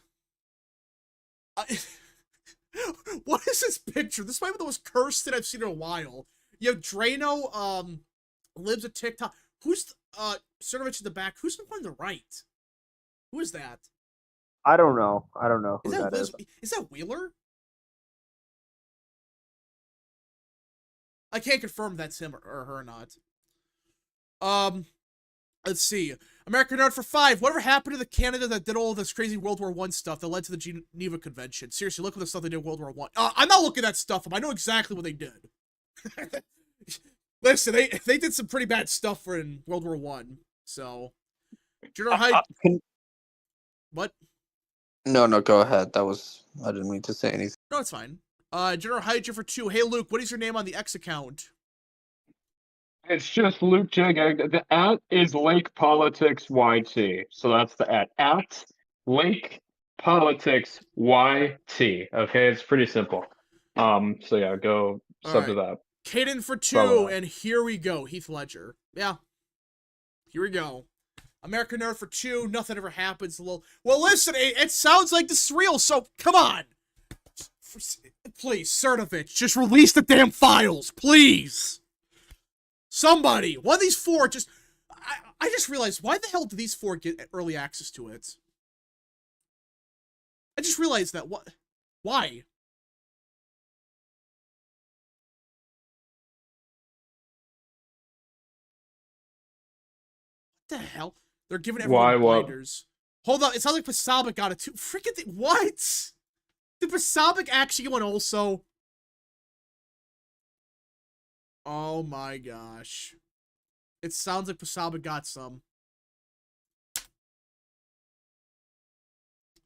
What is this picture? This might be the most cursed thing I've seen in a while. You have Drano, lives a TikTok. Who's Cernovich in the back? Who's the one on the right? Who is that? I don't know. Who Is that that Liz? is. Is that Wheeler? I can't confirm that's him or her or not. Let's see. American Nerd for 5. Whatever happened to the Canada that did all this crazy World War I stuff that led to the Geneva Convention? Seriously, look at the stuff they did in World War I. I'm not looking at that stuff up. I know exactly what they did. Listen, they did some pretty bad stuff in World War I. So, General Hyde. What? No, go ahead. I didn't mean to say anything. No, it's fine. General Hydra for 2. Hey, Luke, what is your name on the X account? it's just Luke Jig. The at is Lake Politics YT, so that's the at Lake Politics YT. Okay, it's pretty simple. So yeah, go sub to that. Caden for 2, Follow that. and here we go. Heath Ledger. Yeah. Here we go. American Nerd for 2. Nothing ever happens. Well, listen, it sounds like this is real, so come on. Please, Cernovich, just release the damn files, please. Somebody, one of these 4, just... I just realized, why the hell do these 4 get early access to it? I just realized that. What? Why? What the hell? They're giving everyone binders. Hold on, it sounds like Pasabic got it too. Freaking what? Did Pasabic actually get one also? Oh my gosh. It sounds like Pasabic got some.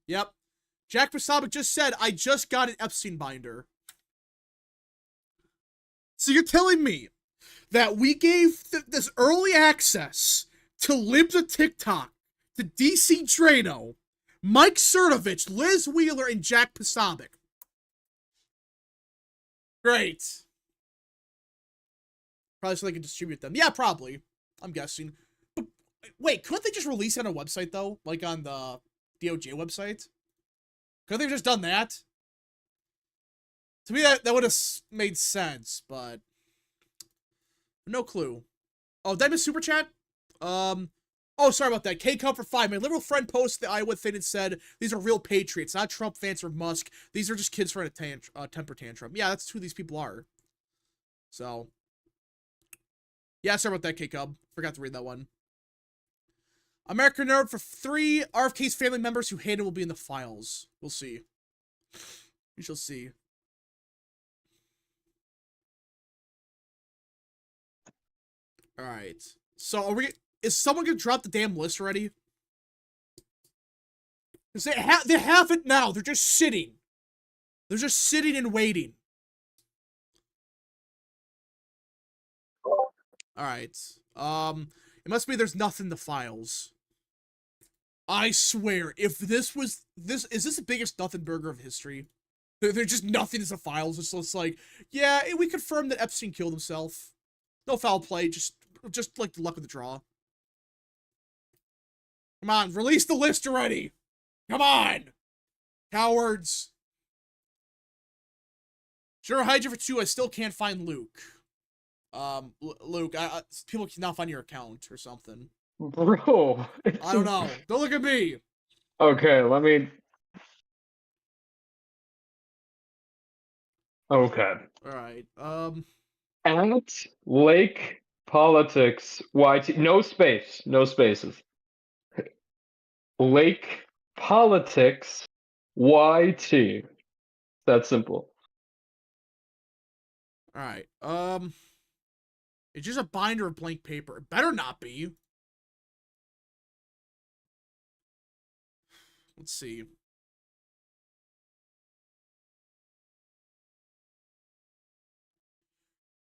Yep. Jack Posobiec just said, I just got an Epstein binder. So you're telling me that we gave this early access to Libs of TikTok, to DC Drano, Mike Cernovich, Liz Wheeler, and Jack Posobiec. Great. Probably so they can distribute them. Yeah, probably. I'm guessing. But wait, couldn't they just release it on a website, though? Like on the DOJ website? Couldn't they have just done that? To me, that would have made sense, but no clue. Oh, did I miss Super Chat? Oh, sorry about that. K-Cup for 5. My liberal friend posted the Iowa thing and said, these are real patriots, not Trump fans or Musk. These are just kids trying to temper tantrum. Yeah, that's who these people are. So, yeah, sorry about that, K-Cub. Forgot to read that one. American Nerd for 3. RFK's family members who hate him will be in the files. We'll see. We shall see. Alright. So, is someone gonna drop the damn list already? Because they have it now. They're just sitting. They're just sitting and waiting. Alright. It must be there's nothing in the files. I swear, if this was is this the biggest nothing burger of history? There's just nothing in the files. It's like, yeah, we confirmed that Epstein killed himself. No foul play, just like the luck of the draw. Come on, release the list already. Come on, cowards. Sure, Hydra for 2. I still can't find Luke. Luke, people cannot find your account or something. Bro. I don't know. Don't look at me. Okay, let me. Okay. All right. At Lake Politics YT. No space. No spaces. Lake Politics YT. That's simple. All right. It's just a binder of blank paper. It better not be. Let's see.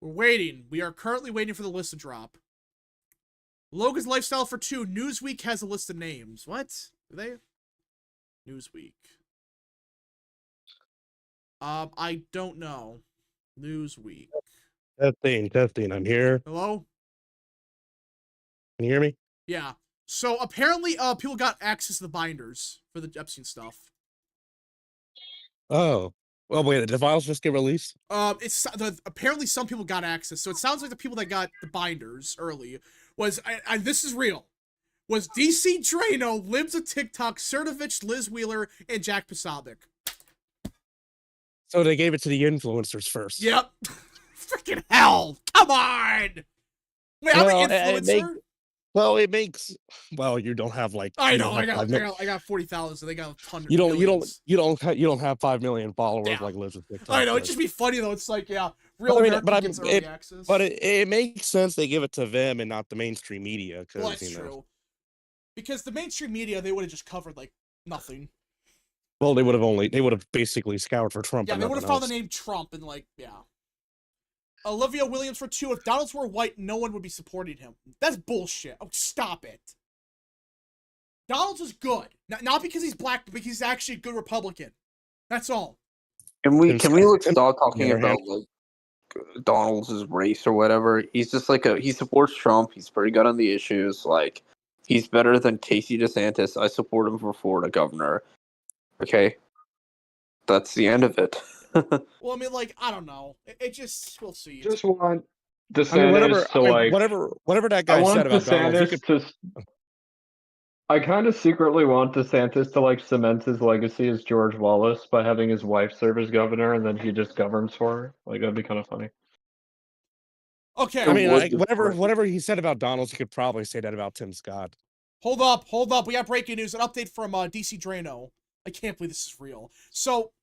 We're waiting. We are currently waiting for the list to drop. Logan's Lifestyle for 2. Newsweek has a list of names. What? Do they? Newsweek. I don't know. Newsweek. Testing. I'm here. Hello? Can you hear me? Yeah. So apparently, people got access to the binders for the Epstein stuff. Oh. Well, wait, did the files just get released? Apparently some people got access. So it sounds like the people that got the binders early was, and this is real, was DC Drano, Libs of TikTok, Cernovich, Liz Wheeler, and Jack Posobiec. So they gave it to the influencers first. Yep. Freaking hell. Come on. Wait, I'm an influencer? It makes. Well, you don't have like. I know. I got 40,000. They got a ton. You don't have 5 million followers like Liz with TikTok. I know. It'd just be funny though. It's like, yeah, real American gets early access. But it makes sense they give it to them and not the mainstream media. Well, that's true. Because the mainstream media, they would have just covered like nothing. Well, they would have basically scoured for Trump. Yeah, they would have found the name Trump and like, yeah. Olivia Williams for 2. If Donalds were white, no one would be supporting him. That's bullshit. Oh, stop it. Donalds is good. Not because he's black, but because he's actually a good Republican. That's all. Can we stop talking about like Donald's race or whatever? He's just like he supports Trump. He's pretty good on the issues. Like, he's better than Casey DeSantis. I support him for Florida governor. Okay, that's the end of it. Well, I mean, like, I don't know. It just, we'll see. Just want DeSantis whatever that guy said about DeSantis I kind of secretly want DeSantis to like cement his legacy as George Wallace by having his wife serve as governor and then he just governs for her. Like, that'd be kind of funny. Okay. I mean, like, whatever he said about Donalds, he could probably say that about Tim Scott. Hold up. We got breaking news. An update from DC Drano. I can't believe this is real. So,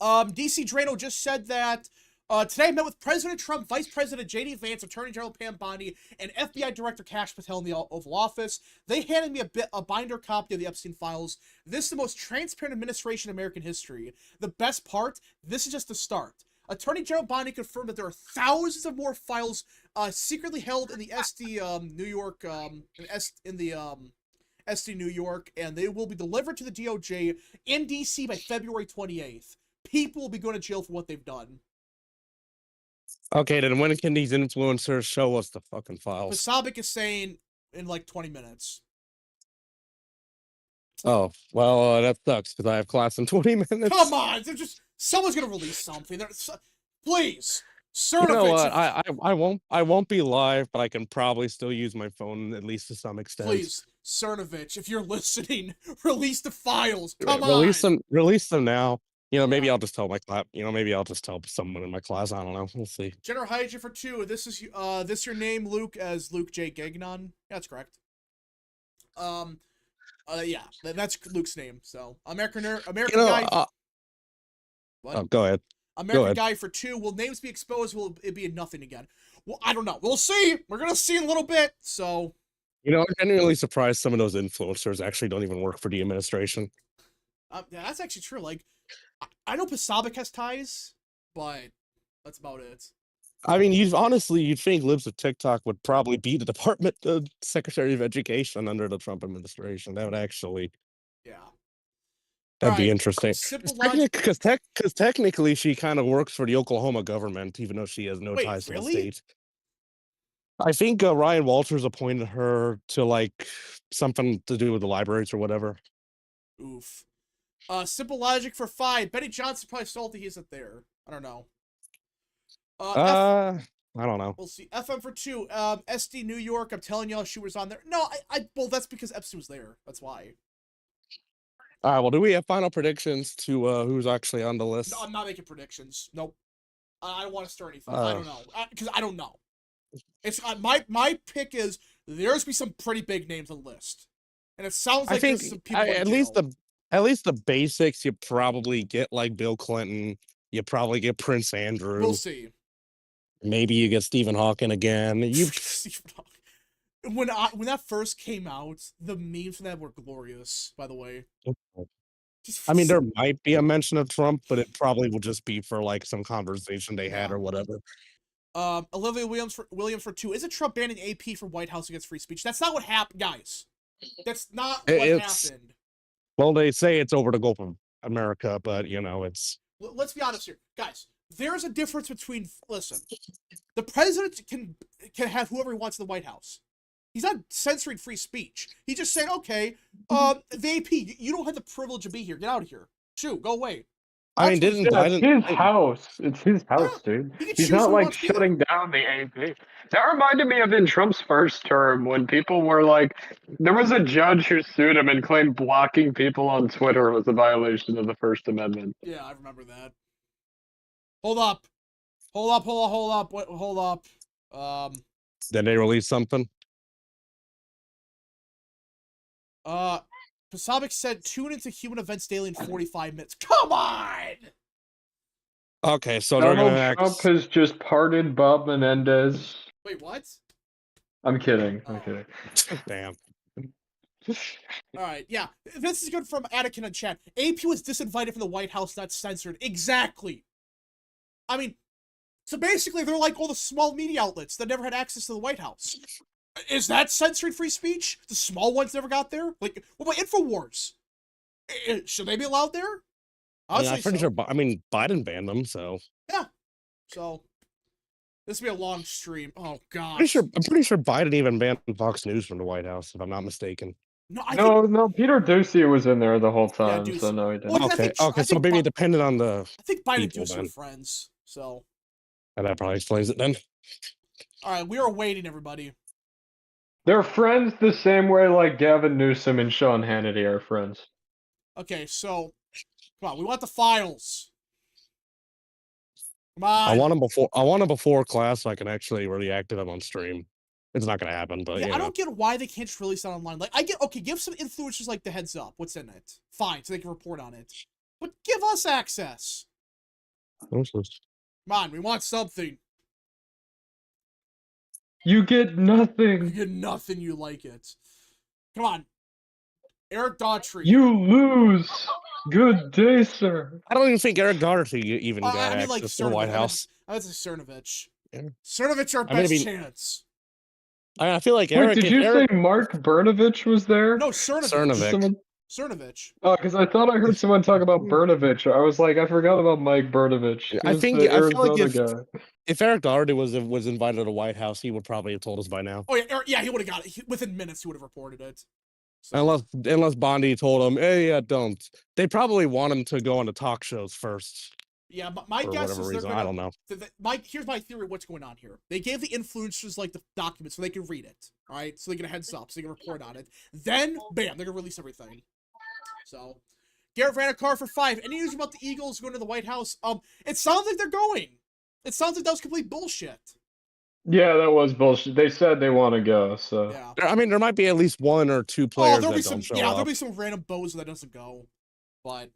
DC Drano just said that Today I met with President Trump, Vice President J.D. Vance, Attorney General Pam Bondi, and FBI Director Kash Patel in the Oval Office. They handed me a binder copy of the Epstein files. This is the most transparent administration in American history. The best part, this is just the start. Attorney General Bondi confirmed that there are thousands of more files secretly held in the New York, New York, and they will be delivered to the DOJ in D.C. by February 28th. People will be going to jail for what they've done. Okay, then when can these influencers show us the fucking files? Pasabik is saying in like 20 minutes. Oh, well, that sucks because I have class in 20 minutes. Come on, they're just someone's gonna release something. Please, Cernovich. You know what? I won't be live, but I can probably still use my phone at least to some extent. Please, Cernovich, if you're listening, release the files. Come on. Release them now. You know, maybe I'll just tell my class. You know, maybe I'll just tell someone in my class. I don't know. We'll see. General Hydra for 2. This is your name, Luke, as Luke J. Gagnon. That's correct. Yeah, that's Luke's name. So American guy. What? Oh, go ahead. American guy for 2. Will names be exposed? Will it be nothing again? Well, I don't know. We'll see. We're gonna see in a little bit. So. You know, I'm genuinely surprised some of those influencers actually don't even work for the administration. Yeah, that's actually true. Like, I know Pasabik has ties, but that's about it. I mean, you'd think Libs of TikTok would probably be the Secretary of Education under the Trump administration. That would actually, that'd be interesting. Because technically, she kind of works for the Oklahoma government, even though she has no ties to the state. I think Ryan Walters appointed her to like something to do with the libraries or whatever. Oof. Simple logic for 5. Betty Johnson probably salty he isn't there. I don't know. I don't know. We'll see. FM for 2. SD New York. I'm telling y'all she was on there. No, well, that's because Epstein was there. That's why. All right. Well, do we have final predictions to who's actually on the list? No, I'm not making predictions. Nope. I don't want to start anything. I don't know. Because I don't know. It's my pick is there's be some pretty big names on the list, and it sounds like there's some people. At least the basics. You probably get like Bill Clinton. You probably get Prince Andrew. We'll see. Maybe you get Stephen Hawking again. When that first came out, the memes from that were glorious. By the way, I mean, there might be a mention of Trump, but it probably will just be for like some conversation they had or whatever. Olivia Williams for 2. Isn't Trump banning AP from White House against free speech? That's not what happened, guys. That's not what happened. Well, they say it's over the Gulf of America, but you know, it's. Let's be honest here, guys. There's a difference between. Listen, the president can have whoever he wants in the White House. He's not censoring free speech. He just said, okay, the AP, you don't have the privilege to be here. Get out of here. Shoo, go away. I mean, it's his house. It's his house, dude. He's not like shutting down the AP. That reminded me of in Trump's first term when people were like, there was a judge who sued him and claimed blocking people on Twitter was a violation of the First Amendment. Yeah, I remember that. Hold up. Hold up. Did they release something? Pasabik said, tune into Human Events Daily in 45 minutes. Come on! Okay, so they're gonna Trump has just pardoned Bob Menendez. Wait, what? I'm kidding. I'm kidding. Damn. Alright, yeah. This is good from Anakin in chat. AP was disinvited from the White House, not censored. Exactly. I mean, so basically they're like all the small media outlets that never had access to the White House. Is that censoring free speech? The small ones never got there? Like, what about InfoWars? Should they be allowed there? I'm pretty sure. I mean, Biden banned them, so. Yeah. So, this will be a long stream. Oh God. I'm pretty sure Biden even banned Fox News from the White House, if I'm not mistaken. No, Peter Doocy was in there the whole time, so no, he didn't. Well, okay, so maybe it depended on the. I think Biden and Doocy are friends, so. And that probably explains it then. All right, we are waiting, everybody. They're friends the same way like Gavin Newsom and Sean Hannity are friends. Okay, so come on, we want the files. Come on. I want them before class so I can actually react to them on stream. It's not gonna happen, but yeah, I don't get why they can't just release that online. Like, I get give some influencers like the heads up. What's in it? Fine, so they can report on it. But give us access. Come Come on, we want something. You get nothing. You get nothing, you like it. Come on. Eric Daughtry. You lose. Good day, sir. I don't even think Eric Daughtry even got access like to the White House. I would say Cernovich. Yeah. Cernovich, our best chance. I feel like Eric. Wait, did you say Mark Brnovich was there? No, Cernovich. Cernovich. Oh, because I thought I heard someone talk about Brnovich. I was like, I forgot about Mike Brnovich. I feel like if Eric Daugherty was invited to the White House, he would probably have told us by now. Oh yeah, he would have got it. Within minutes, he would have reported it. So. Unless Bondi told him, hey, don't. They probably want him to go on the talk shows first. Yeah, my guess is they're gonna, I don't know. Here's my theory. What's going on here? They gave the influencers like the documents so they can read it. All right, so they get a heads up, so they can report on it. Then, bam, they're gonna release everything. So, Garrett ran a car for 5. Any news about the Eagles going to the White House? It sounds like they're going. It sounds like that was complete bullshit. Yeah, that was bullshit. They said they want to go, so. Yeah. I mean, there might be at least 1 or 2 players that don't show up. Yeah, there'll be some random bozo that doesn't go. But.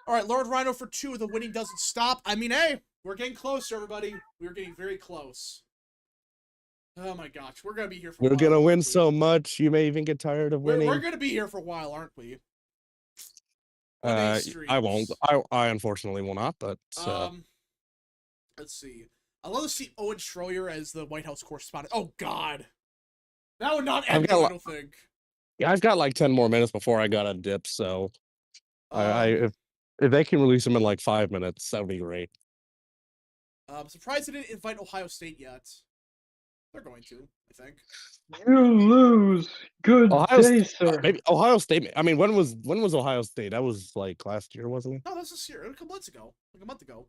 All right, Lord Rhino for 2. The winning doesn't stop. I mean, hey, we're getting closer, everybody. We're getting very close. Oh my gosh, we're gonna be here for a while. We're gonna win so much, you may even get tired of winning. We're gonna be here for a while, aren't we? I won't. I unfortunately will not, but let's see. I'd love to see Owen Schroyer as the White House correspondent. Oh God. That would not end, I don't think. Yeah, I've got like 10 more minutes before I gotta dip, so if they can release them in like 5 minutes, that would be great. I'm surprised they didn't invite Ohio State yet. They're going to, I think. You lose. Good day, sir. Maybe Ohio State. I mean, when was Ohio State? That was like last year, wasn't it? No, this is here. A couple months ago, like a month ago.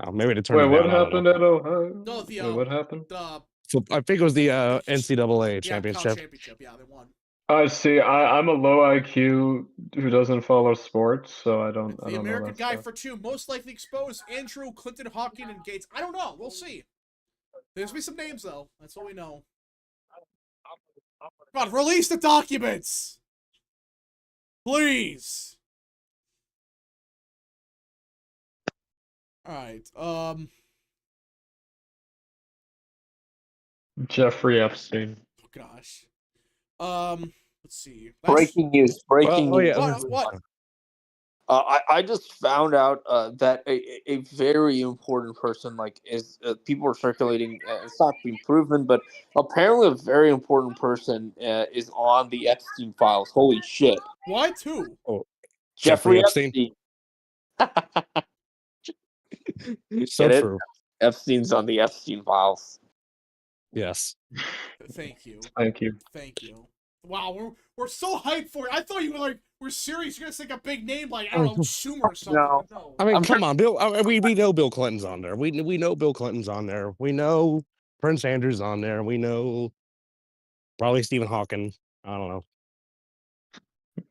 Oh, maybe they turned. Wait, what happened at Ohio? No, what happened? So I think it was the NCAA championship. Yeah, they won. I see. I'm a low IQ who doesn't follow sports, so I don't. The American guy for 2, most likely exposed: Andrew, Clinton, Hawking, and Gates. I don't know. We'll see. There's gonna be some names though. That's all we know. Come on, release the documents, please. All right. Jeffrey Epstein. Oh gosh. Let's see. Breaking news. Breaking news. Yeah. What? I just found out that a very important person, people are circulating. It's not been proven, but apparently a very important person is on the Epstein files. Holy shit! What? Who? Oh, Jeffrey Epstein. So true. Epstein's on the Epstein files. Yes. Thank you. Thank you. Thank you. Wow, we're so hyped for it. I thought you were we're serious. You're gonna say a big name like, I don't know, Schumer or something. No. I mean, come on, Bill. We know Bill Clinton's on there. We know Bill Clinton's on there. We know Prince Andrew's on there. We know probably Stephen Hawking. I don't know.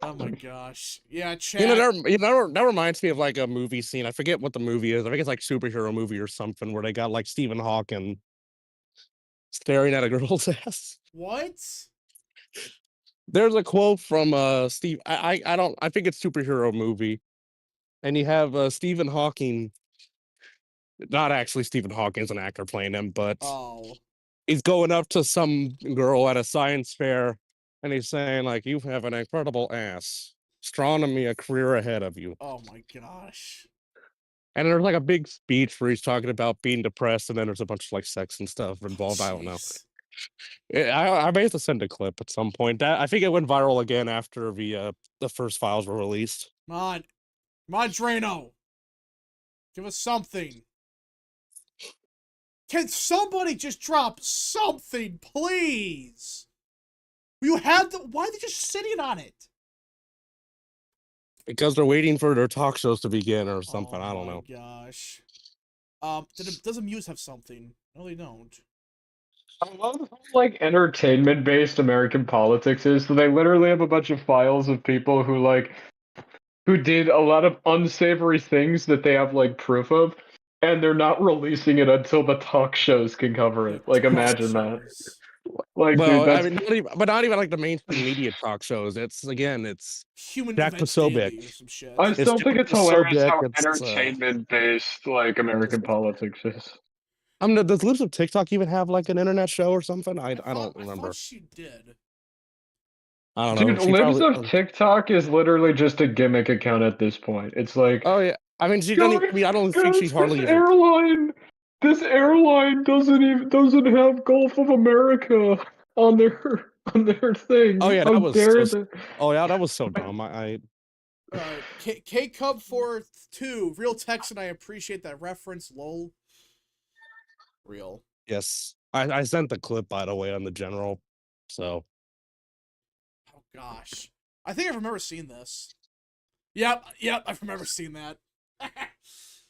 Oh my gosh. Yeah, chat. That reminds me of like a movie scene. I forget what the movie is. I think it's like superhero movie or something where they got like Stephen Hawking staring at a girl's ass. What? There's a quote from Steve. I think it's superhero movie, and you have Stephen Hawking. Not actually Stephen Hawking is an actor playing him, but he's going up to some girl at a science fair, and he's saying like, "You have an incredible ass. Astronomy, a career ahead of you." Oh my gosh. And there's like a big speech where he's talking about being depressed, and then there's a bunch of like sex and stuff involved. I don't know. I may have to send a clip at some point. I think it went viral again after the first files were released. Come on, Drano. Give us something. Can somebody just drop something, please? You had why are they just sitting on it? Because they're waiting for their talk shows to begin or something. I don't know. Oh my gosh. Does Muse have something? No, they don't. I love how entertainment-based American politics is. So they literally have a bunch of files of people who did a lot of unsavory things that they have proof of, and they're not releasing it until the talk shows can cover it. Imagine that. Like, well, dude, I that's mean, not even like the mainstream media talk shows. It's again, it's Human Jack Events Posobiec. Daily or some shit. I It's still think Jack it's hilarious Posobiec. how It's entertainment based like American politics is. I mean, does Lips of TikTok even have like an internet show or something? I don't I remember. thought she did. I don't know. Dude, She Libs probably. of TikTok is literally just a gimmick account at this point. It's like, Oh yeah. I mean, she doesn't. I mean, I don't think she's guys, hardly ever. this airline doesn't have Gulf of America on their thing. Oh yeah, How that was. dare they? Oh yeah, that was so dumb. All right, K Cub 42 Real Texan. I appreciate that reference. Lol. Real. Yes, I sent the clip by the way on the general. So. Oh gosh, I think I remember seeing this. Yep, I remember seeing that.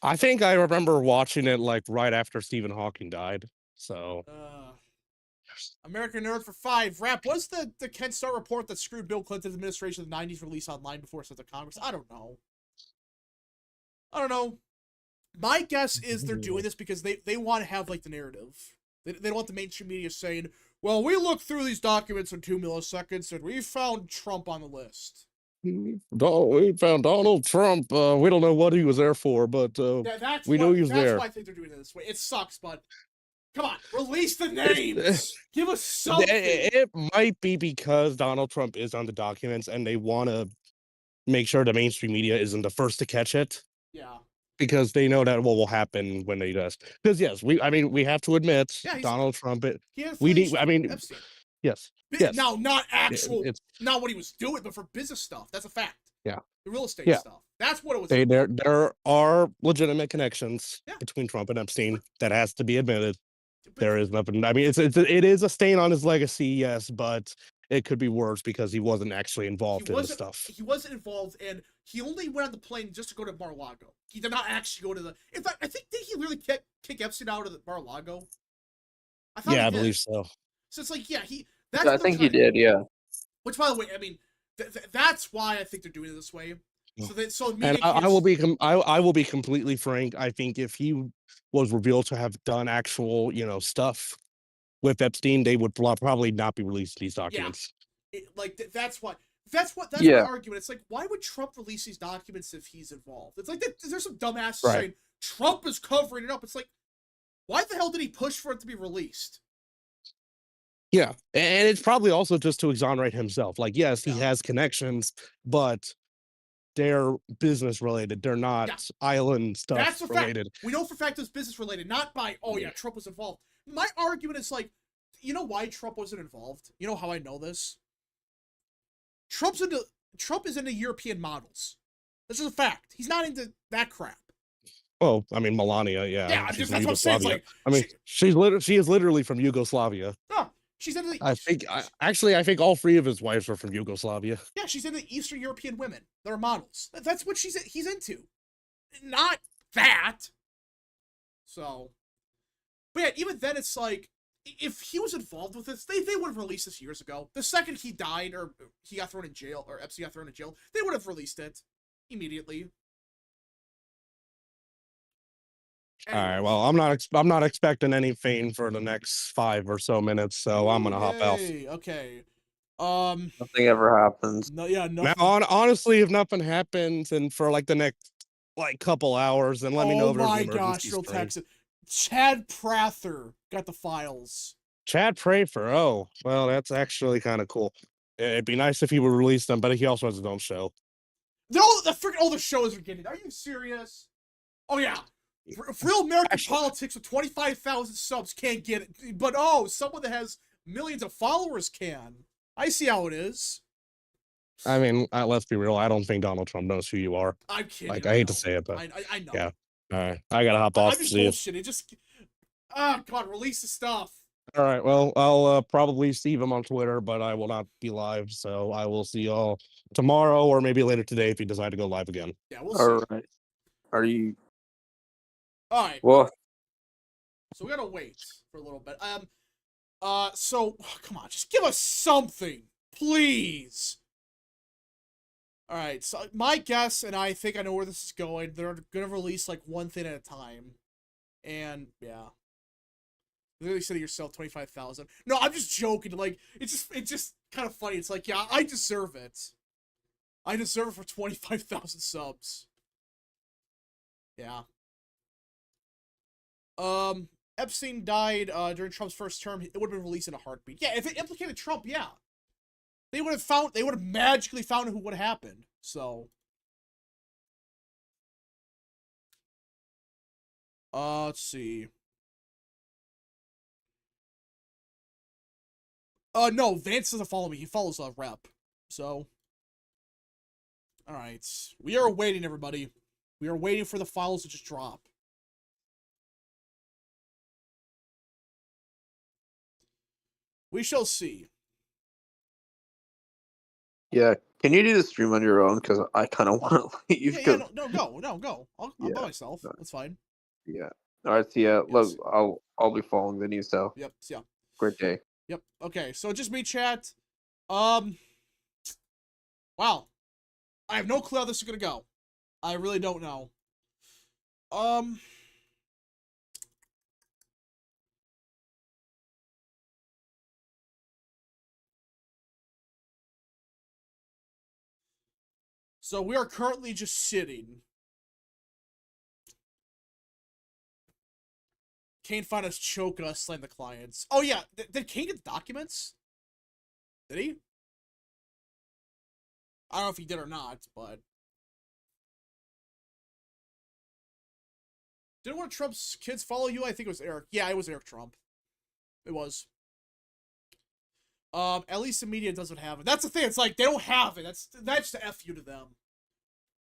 I think I remember watching it like right after Stephen Hawking died. So. American Nerd for 5. Rap, was the Ken Starr report that screwed Bill Clinton's administration of the 90s released online before it sent to Congress? I don't know. My guess is they're doing this because they want to have, like, the narrative. They don't want the mainstream media saying, well, we looked through these documents in 2 milliseconds and we found Trump on the list. We found Donald Trump. We don't know what he was there for, but we know he was there. That's why I think they're doing it this way. It sucks, but come on, release the names. Give us something. It might be because Donald Trump is on the documents and they want to make sure the mainstream media isn't the first to catch it. Yeah. Because they know that what will happen when they does. Because yes, we have to admit, Donald Trump. Epstein. Yes. Now, not not what he was doing, but for business stuff. That's a fact. Yeah. The real estate stuff. That's what it was. There are legitimate connections between Trump and Epstein that has to be admitted. There is nothing. I mean, it is a stain on his legacy, yes, but it could be worse because he wasn't actually involved in the stuff. He wasn't involved, and he only went on the plane just to go to Mar-a-Lago. He did not actually go to the. In fact, I think did he really kick Epstein out of the Mar-a-Lago? I believe so. So it's like, I think he did, yeah. Which, by the way, I mean, that's why I think they're doing it this way. And I will be completely frank. I think if he was revealed to have done actual, stuff with Epstein, they would probably not be releasing these documents. Yeah. That's my argument. It's like, why would Trump release these documents if he's involved? It's like there's some dumbasses saying Trump is covering it up. It's like, why the hell did he push for it to be released? Yeah, and it's probably also just to exonerate himself. Like, yes, he has connections, but they're business related. They're not island stuff related. We know for a fact it's business related, not by, Trump was involved. My argument is like, you know why Trump wasn't involved? You know how I know this? Trump is into European models. This is a fact. He's not into that crap. Oh, I mean, Melania, yeah, she's that's what I'm saying. Like, I mean, she is literally from Yugoslavia. Oh, she's into. I think all 3 of his wives are from Yugoslavia. Yeah, she's into Eastern European women. They're models. That's what he's into. Not that. So, but yeah, even then, it's like, if he was involved with this, they would have released this years ago. The second he died, or he got thrown in jail, or Epstein got thrown in jail, they would have released it immediately. All right. Well, I'm not expecting anything for the next 5 or so minutes, so I'm gonna hop out. Okay. Nothing ever happens. No, yeah, nothing. Now, honestly, if nothing happens, and for like the next couple hours, then let me know if there's an emergency. Oh my gosh, real Texas. Chad Prather got the files. Chad Prather. Oh, well, that's actually kind of cool. It'd be nice if he would release them, but he also has his own show. All the shows are getting. Are you serious? Oh yeah. Real American politics with 25,000 subs can't get it, but someone that has millions of followers can. I see how it is. I mean, let's be real. I don't think Donald Trump knows who you are. I'm kidding. Like, I hate to say it, but I know. Yeah. All right, I gotta hop off. I'm just bullshitting. Come on, release the stuff. All right. Well, I'll probably see him on Twitter, but I will not be live. So I will see y'all tomorrow or maybe later today if you decide to go live again. Yeah, we'll see. All right. Are you? All right. Well, so we gotta wait for a little bit. So come on, just give us something, please. All right. So my guess, and I think I know where this is going. They're gonna release like one thing at a time, and yeah, Literally said to yourself 25,000. No, I'm just joking. Like, it's just kind of funny. It's like, yeah, I deserve it. I deserve it for 25,000 subs. Yeah. Epstein died during Trump's first term. It would have been released in a heartbeat. Yeah, if it implicated Trump, yeah. They would have magically found who would have happened. So let's see. No, Vance doesn't follow me. He follows Rep. So alright. We are waiting, everybody. We are waiting for the files to just drop. We shall see. Yeah, can you do the stream on your own? Because I kind of want to leave. Yeah, no, go. I'm by myself. That's fine. Yeah. All right. See ya. Yes. Look, I'll be following the news. So. Yep. See ya. Great day. Yep. Okay. So just me, chat. Wow. I have no clue how this is gonna go. I really don't know. So we are currently just sitting. Kane found us choke us, slam the clients. Oh yeah, did Kane get the documents? Did he? I don't know if he did or not, but didn't one of Trump's kids follow you? I think it was Eric. Yeah, it was Eric Trump. It was. At least the media doesn't have it. That's the thing. It's like they don't have it. That's the F you to them.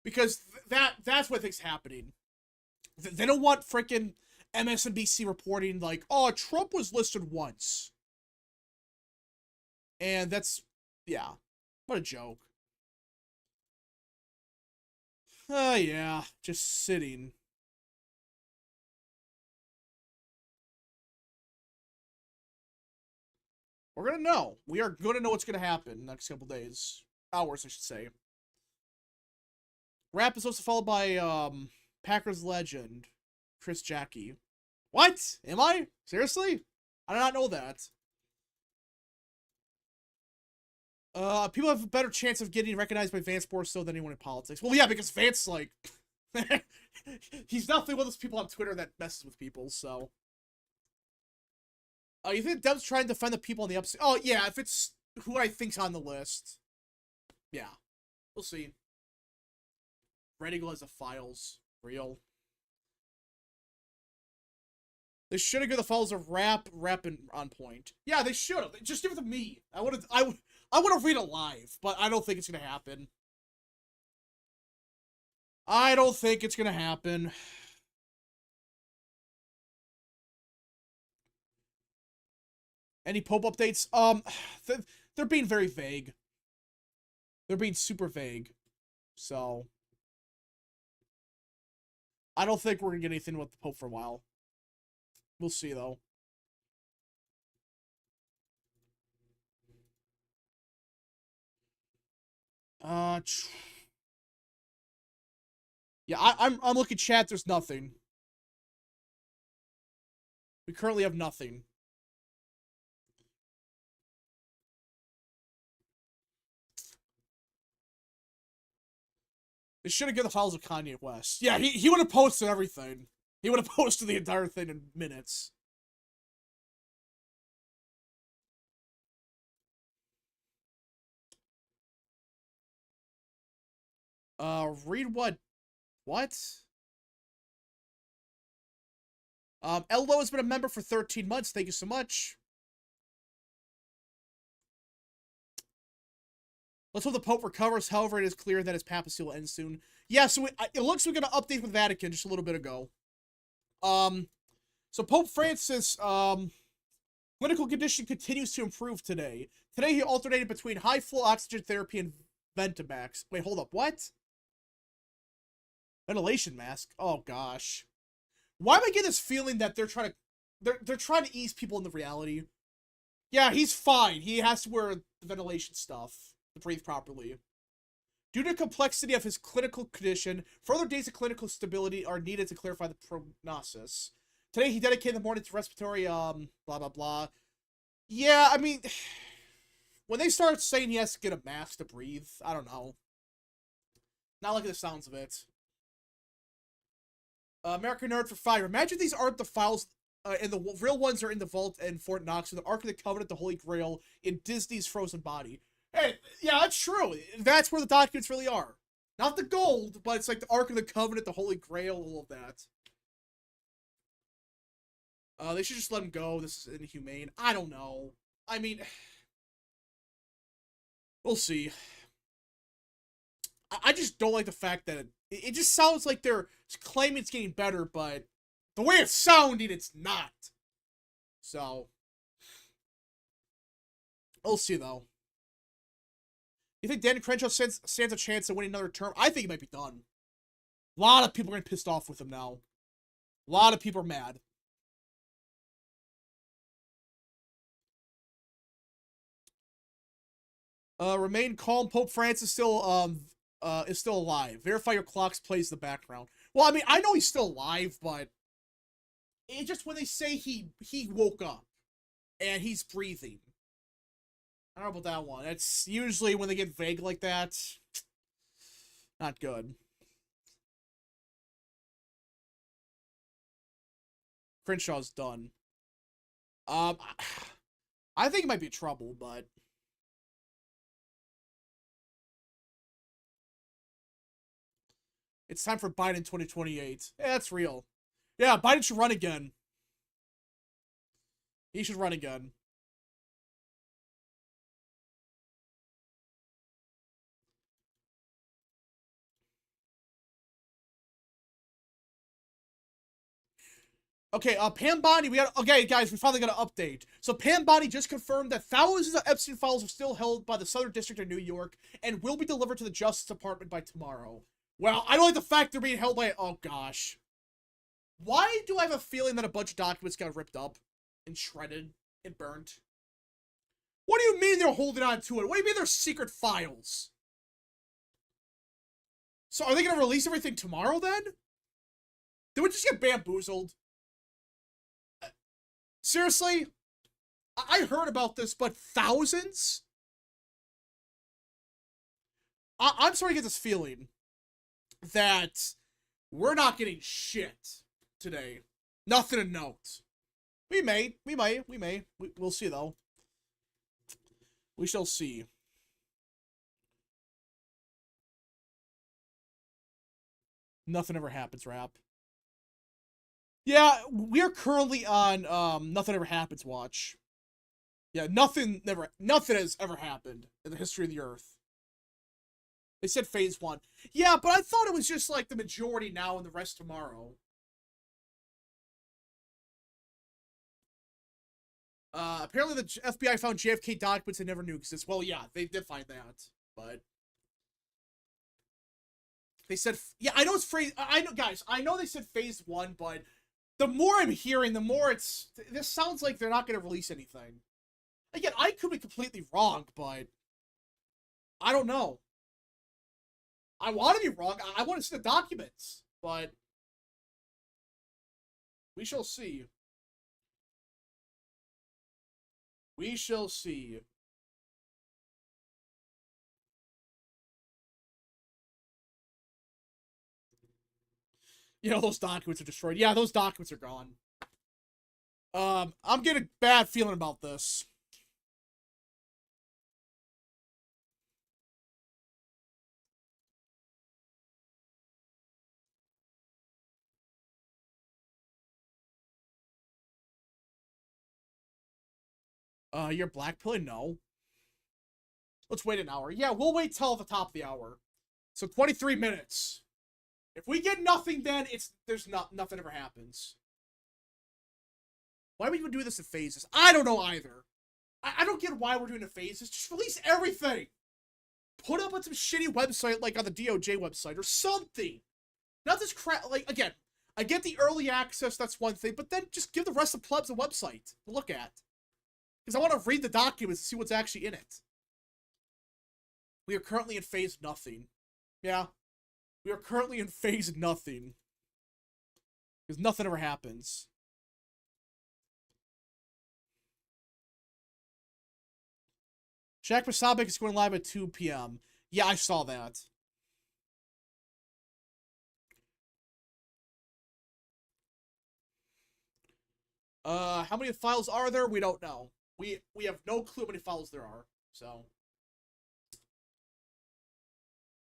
Because that's what things happening. They don't want freaking MSNBC reporting like, oh, Trump was listed once. And that's, yeah. What a joke. Yeah. Just sitting. We're gonna know. We are gonna know what's gonna happen in the next couple days. Hours, I should say. Rap is also followed by, Packers legend, Chris Jackie. What? Am I? Seriously? I did not know that. People have a better chance of getting recognized by Vance more so than anyone in politics. Well, yeah, because Vance, like, he's definitely one of those people on Twitter that messes with people, so. You think Dev's trying to defend the people on the upside? Oh, yeah, if it's who I think's on the list. Yeah. We'll see. Red Eagle has the files. Real. They should have given the files of rap and on point. Yeah, they should have. Just give it to me. I would have read it live, but I don't think it's gonna happen. I don't think it's gonna happen. Any Pope updates? They're being very vague. They're being super vague. So I don't think we're gonna get anything with the Pope for a while. We'll see, though. Yeah, I'm looking chat. There's nothing. We currently have nothing. They should have given the files of Kanye West. Yeah, he would have posted everything. He would have posted the entire thing in minutes. Read what? What? Eldo has been a member for 13 months. Thank you so much. Let's hope the Pope recovers. However, it is clear that his papacy will end soon. Yeah, so it looks like we're going to update with Vatican just a little bit ago. So Pope Francis, clinical condition continues to improve today. Today, he alternated between high-flow oxygen therapy and Ventamax. Wait, hold up. What? Ventilation mask? Oh, gosh. Why am I getting this feeling that they're trying to ease people into reality? Yeah, he's fine. He has to wear the ventilation stuff to breathe properly. Due to the complexity of his clinical condition, further days of clinical stability are needed to clarify the prognosis. Today he dedicated the morning to respiratory, blah, blah, blah. Yeah, I mean, when they start saying he has to get a mask to breathe, I don't know. Not liking the sounds of it. American Nerd for Fire. Imagine these aren't the files, and the real ones are in the vault in Fort Knox, with the Ark of the Covenant, the Holy Grail, in Disney's Frozen Body. Hey, yeah, that's true. That's where the documents really are. Not the gold, but it's like the Ark of the Covenant, the Holy Grail, all of that. They should just let him go. This is inhumane. I don't know. I mean, we'll see. I just don't like the fact that it just sounds like they're claiming it's getting better, but the way it's sounding, it's not. So, we'll see, though. You think Dan Crenshaw stands a chance of winning another term? I think he might be done. A lot of people are getting pissed off with him now. A lot of people are mad. Remain calm. Pope Francis is still alive. Verify your clocks plays the background. Well, I mean, I know he's still alive, but it's just when they say he woke up and he's breathing. I don't know about that one. It's usually when they get vague like that. Not good. Crenshaw's done. I think it might be trouble, but it's time for Biden 2028. Yeah, that's real. Yeah, Biden should run again. He should run again. Okay, Pam Bondi, okay, guys, we finally got an update. So Pam Bondi just confirmed that thousands of Epstein files are still held by the Southern District of New York and will be delivered to the Justice Department by tomorrow. Well, I don't like the fact they're being held by, oh gosh. Why do I have a feeling that a bunch of documents got ripped up and shredded and burnt? What do you mean they're holding on to it? What do you mean they're secret files? So are they going to release everything tomorrow then? Did we just get bamboozled? Seriously? I heard about this, but thousands? I'm starting to get this feeling that we're not getting shit today. Nothing to note. We may. We'll see, though. We shall see. Nothing ever happens, rap. Yeah, we are currently on Nothing Ever Happens watch. Yeah, nothing has ever happened in the history of the Earth. They said phase 1. Yeah, but I thought it was just like the majority now and the rest tomorrow. Apparently the FBI found JFK documents they never knew existed. Well, yeah, they did find that, but they said, yeah, I know it's phase. I know, guys, I know they said phase 1, but the more I'm hearing, the more this sounds like they're not going to release anything. Again, I could be completely wrong, but I don't know. I want to be wrong. I want to see the documents, but we shall see. We shall see. You know, those documents are destroyed. Yeah, those documents are gone. I'm getting a bad feeling about this. You're blackpilling? No. Let's wait an hour. Yeah, we'll wait till the top of the hour. So 23 minutes. If we get nothing, then nothing ever happens. Why are we even doing this in phases? I don't know either. I don't get why we're doing it in phases. Just release everything. Put up on some shitty website like on the DOJ website or something. Not this crap. Like, again, I get the early access, that's one thing, but then just give the rest of the plebs a website to look at. Because I want to read the documents and see what's actually in it. We are currently in phase nothing. Yeah. We are currently in phase nothing. Because nothing ever happens. Jack Posobiec is going live at 2 p.m. Yeah, I saw that. How many files are there? We don't know. We have no clue how many files there are. So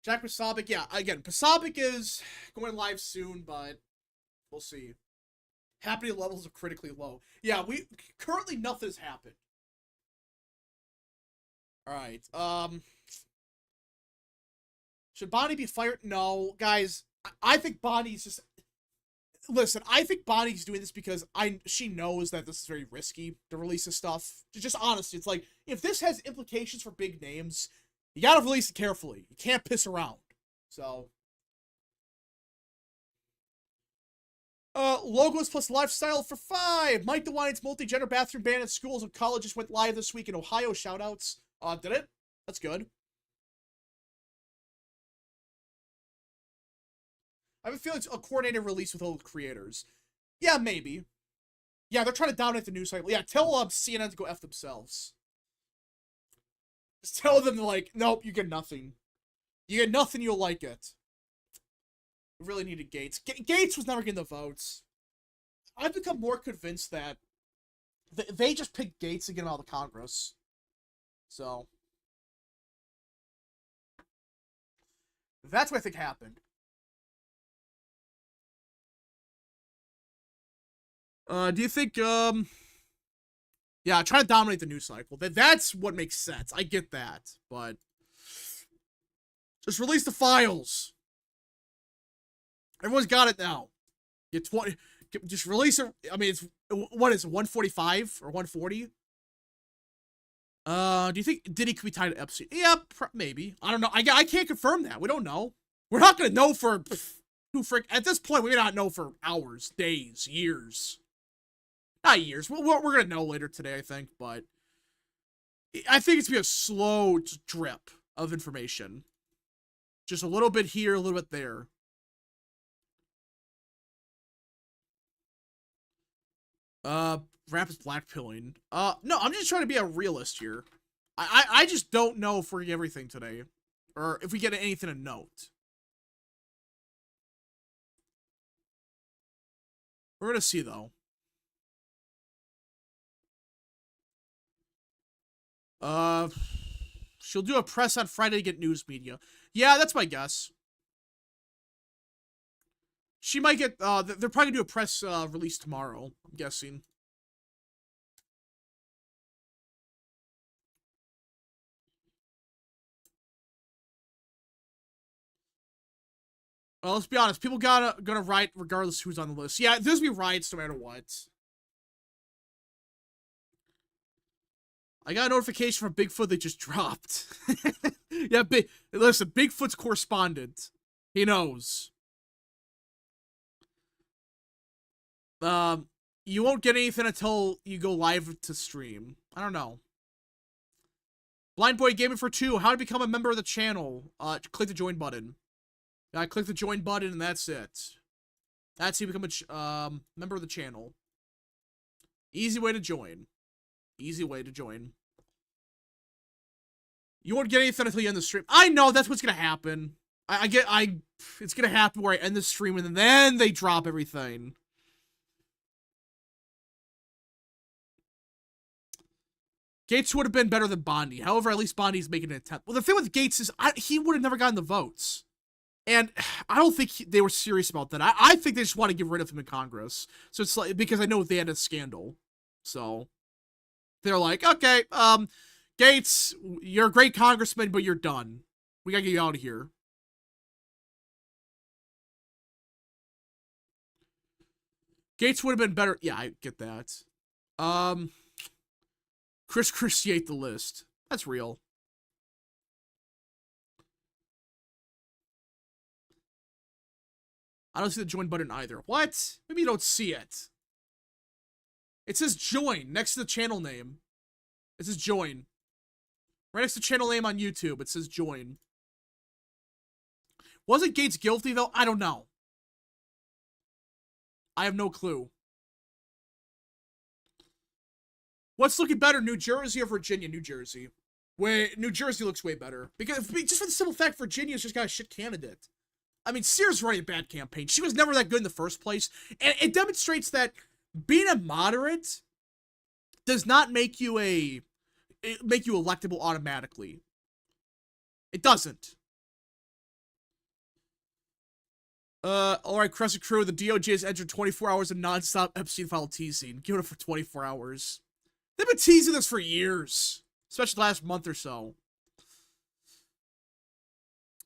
Jack Posobiec, yeah, again, Posobiec is going live soon, but we'll see. Happening levels are critically low. Yeah, currently nothing has happened. Alright, should Bonnie be fired? No, guys, I think Bonnie's just... Listen, I think Bonnie's doing this because she knows that this is very risky to release this stuff. Just honestly, it's like, if this has implications for big names, you gotta release it carefully. You can't piss around. So... logos plus lifestyle for 5. Mike DeWine's multi-gender bathroom ban at schools and colleges went live this week in Ohio. Shoutouts. Did it? That's good. I have a feeling it's a coordinated release with all the creators. Yeah, maybe. Yeah, they're trying to dominate the news cycle. Yeah, tell CNN to go F themselves. Just tell them, like, nope, you get nothing. You get nothing, you'll like it. We really needed Gates. Gates was never getting the votes. I've become more convinced that they just picked Gates to get him out of the Congress. So. That's what I think happened. Do you think, yeah, try to dominate the news cycle. That's what makes sense. I get that, but just release the files. Everyone's got it now. Just release it. I mean, what is it, 145 or 140? Do you think Diddy could be tied to Epstein? Yeah, maybe. I don't know. I can't confirm that. We don't know. We're not gonna know for at this point. We may not know for hours, days, years. Not years. We're gonna know later today, I think. But I think it's gonna be a slow drip of information. Just a little bit here, a little bit there. Rap is blackpilling. No, I'm just trying to be a realist here. I just don't know if we're gonna get everything today. Or if we get anything to note. We're gonna see, though. She'll do a press on Friday to get news media. Yeah, that's my guess. She might get, they're probably gonna do a press, release tomorrow, I'm guessing. Well, let's be honest, people gonna riot regardless who's on the list. Yeah, there's gonna be riots no matter what. I got a notification from Bigfoot that just dropped. Yeah, listen, Bigfoot's correspondent. He knows. You won't get anything until you go live to stream. I don't know. Blind Boy Gaming for 2. How to become a member of the channel. Click the join button. Click the join button and that's it. That's how you become a member of the channel. Easy way to join. Easy way to join. You won't get anything until you end the stream. I know that's what's gonna happen. It's gonna happen where I end the stream and then they drop everything. Gates would have been better than Bondi. However, at least Bondi's making an attempt. Well, the thing with Gates is he would have never gotten the votes. And I don't think they were serious about that. I think they just want to get rid of him in Congress. So it's like, because I know they had a scandal. So they're like, okay, Gates, you're a great congressman, but you're done. We gotta get you out of here. Gates would have been better. Yeah, I get that. Chris Christiate the list. That's real. I don't see the join button either. What? Maybe you don't see it. It says join next to the channel name. It says join. Right next to channel name on YouTube, it says join. Wasn't Gates guilty, though? I don't know. I have no clue. What's looking better, New Jersey or Virginia? New Jersey. New Jersey looks way better. Because just for the simple fact, Virginia's just got a shit candidate. I mean, Sears running a bad campaign. She was never that good in the first place. And it demonstrates that being a moderate does not make you electable automatically. It doesn't. Alright, Crescent Crew, the DOJ has entered 24 hours of non-stop Epstein file teasing. Give it for 24 hours. They've been teasing this for years. Especially the last month or so.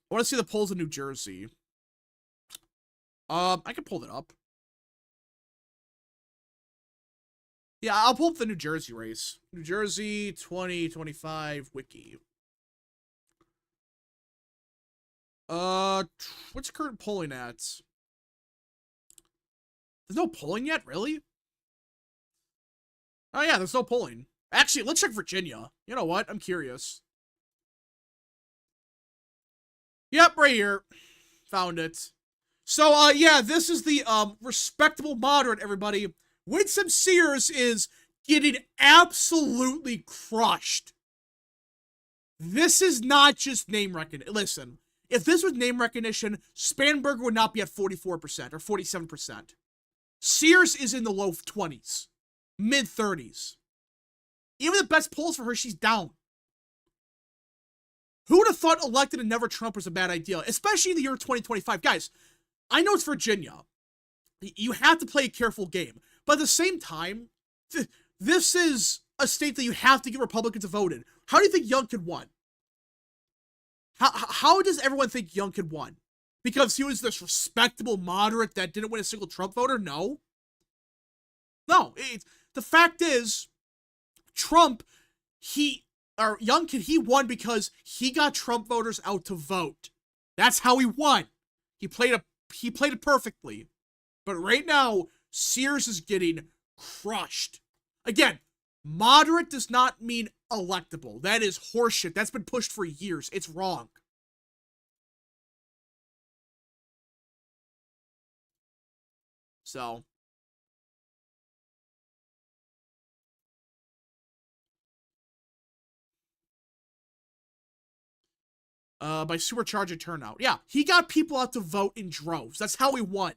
I want to see the polls in New Jersey. I can pull that up. Yeah, I'll pull up the New Jersey race. New Jersey 2025 wiki. What's current polling at? There's no polling yet, really? Oh yeah, there's no polling. Actually, let's check Virginia. You know what? I'm curious. Yep, right here. Found it. So, yeah, this is the, respectable moderate, everybody. Winsome Sears is getting absolutely crushed. This is not just name recognition. Listen, if this was name recognition, Spanberger would not be at 44% or 47%. Sears is in the low 20s, mid 30s. Even the best polls for her, she's down. Who would have thought elected and never Trump was a bad idea, especially in the year 2025? Guys, I know it's Virginia. You have to play a careful game. But at the same time, this is a state that you have to get Republicans voted. How do you think Youngkin won? How does everyone think Youngkin won? Because he was this respectable moderate that didn't win a single Trump voter? No. No. The fact is, Youngkin, he won because he got Trump voters out to vote. That's how he won. He played it perfectly. But right now, Sears is getting crushed. Again, moderate does not mean electable. That is horseshit. That's been pushed for years. It's wrong. So. By supercharging turnout. Yeah, he got people out to vote in droves. That's how he won.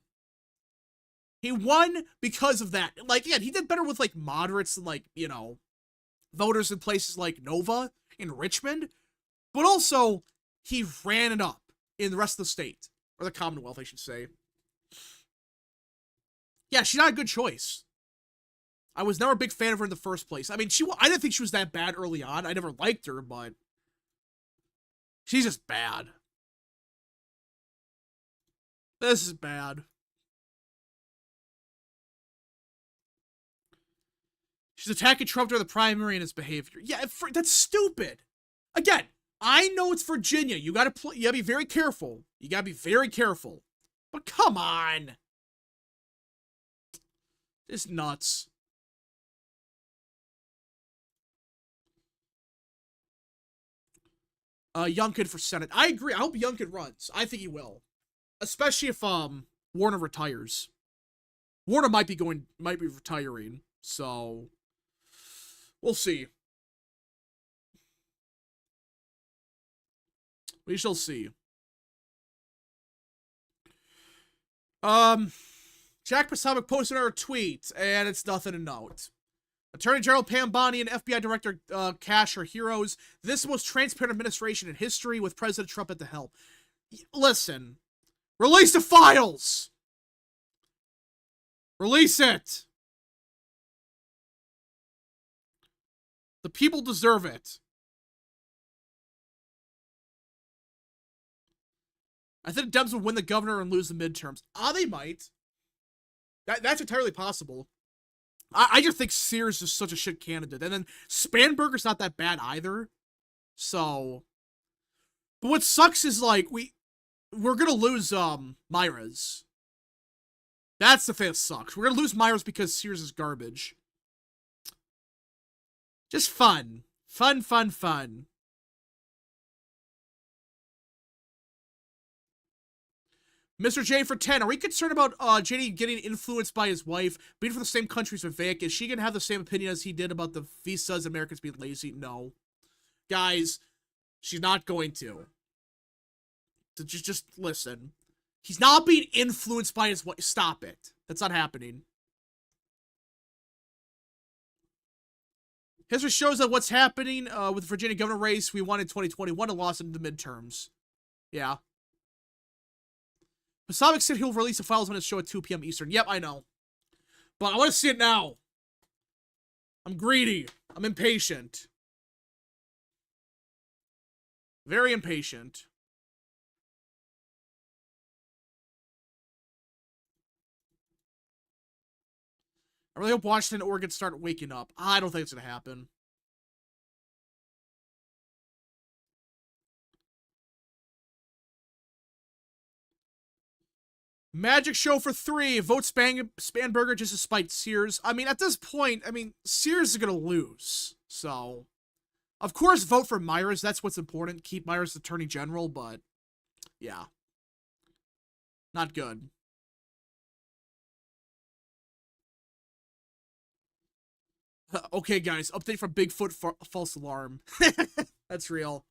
He won because of that. Like, yeah, he did better with, like, moderates and, like, you know, voters in places like Nova, in Richmond. But also, he ran it up in the rest of the state. Or the Commonwealth, I should say. Yeah, she's not a good choice. I was never a big fan of her in the first place. I mean, I didn't think she was that bad early on. I never liked her, but she's just bad. This is bad. She's attacking Trump during the primary and his behavior. Yeah, that's stupid. Again, I know it's Virginia. You gotta be very careful. You gotta be very careful. But come on. It's nuts. Youngkin for Senate. I agree. I hope Youngkin runs. I think he will. Especially if, Warner retires. Warner might be retiring. So, we'll see. We shall see. Jack Posobiec posted our tweet, and it's nothing to note. Attorney General Pam Bondi and FBI Director Cash are heroes. This is the most transparent administration in history with President Trump at the helm. Listen. Release the files! Release it! The people deserve it. I think the Dems would win the governor and lose the midterms. They might. That's entirely possible. I just think Sears is such a shit candidate. And then Spanberger's not that bad either. So. But what sucks is, like, we're gonna lose, Myra's. That's the thing that sucks. We're gonna lose Myra's because Sears is garbage. Just fun. Fun, fun, fun. Mr. J for 10. Are we concerned about JD getting influenced by his wife, being from the same country as Vivek? Is she going to have the same opinion as he did about the visas, Americans being lazy? No. Guys, she's not going to. Just listen. He's not being influenced by his wife. Stop it. That's not happening. History shows that what's happening with the Virginia governor race we won in 2021 and lost in the midterms. Yeah. Pasabic said he'll release the files when it's show at 2 p.m. Eastern. Yep, I know. But I want to see it now. I'm greedy. I'm impatient. Very impatient. I really hope Washington and Oregon start waking up. I don't think it's going to happen. Magic show for 3. Vote Spanberger just to spite Sears. I mean, at this point, Sears is going to lose. So, of course, vote for Myers. That's what's important. Keep Myers Attorney General, but yeah. Not good. Okay, guys. Update from Bigfoot false alarm. That's real.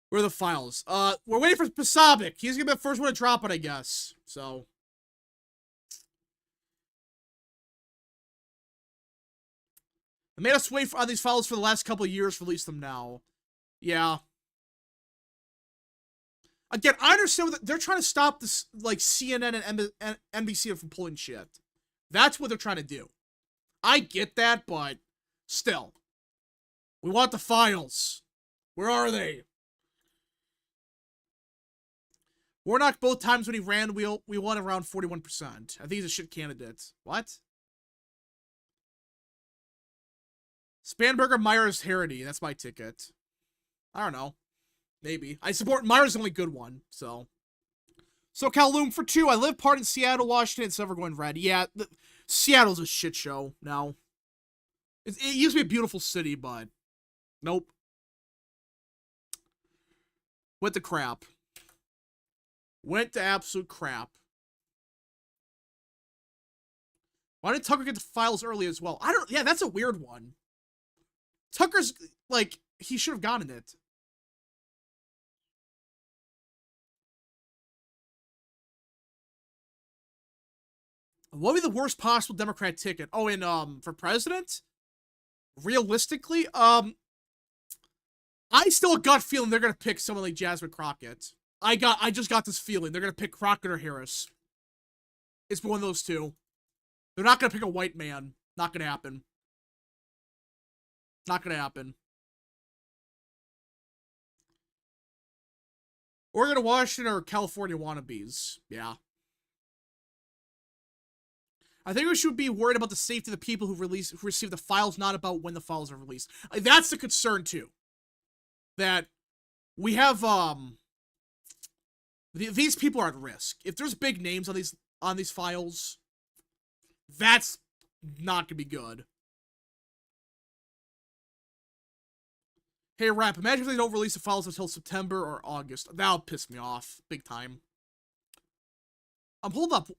Where are the files? We're waiting for Pasabic. He's gonna be the first one to drop it, I guess. So. They made us wait on these files for the last couple of years, release them now. Yeah. Again, I understand that they're trying to stop this, like, CNN and NBC from pulling shit. That's what they're trying to do. I get that, but still. We want the files. Where are they? Warnock, both times when he ran, we won around 41%. I think he's a shit candidate. What? Spanberger, Myers, Harity. That's my ticket. I don't know. Maybe. I support Myers, the only good one, so. So, Kowloon for 2. I live part in Seattle, Washington. It's never going red. Yeah, Seattle's a shit show now. It used to be a beautiful city, but nope. Went to crap. Went to absolute crap. Why did Tucker get the files early as well? Yeah, that's a weird one. Tucker's, like, he should have gotten it. What would be the worst possible Democrat ticket? Oh, and, for president? Realistically, I still a gut feeling they're gonna pick someone like Jasmine Crockett. I just got this feeling. They're gonna pick Crockett or Harris. It's one of those two. They're not gonna pick a white man. Not gonna happen. Not gonna happen. Oregon or Washington or California wannabes. Yeah. I think we should be worried about the safety of the people who receive the files, not about when the files are released. That's the concern too. That we have these people are at risk. If there's big names on these files, that's not gonna be good. Hey, Rap, imagine if they don't release the files until September or August. That'll piss me off big time. Hold up.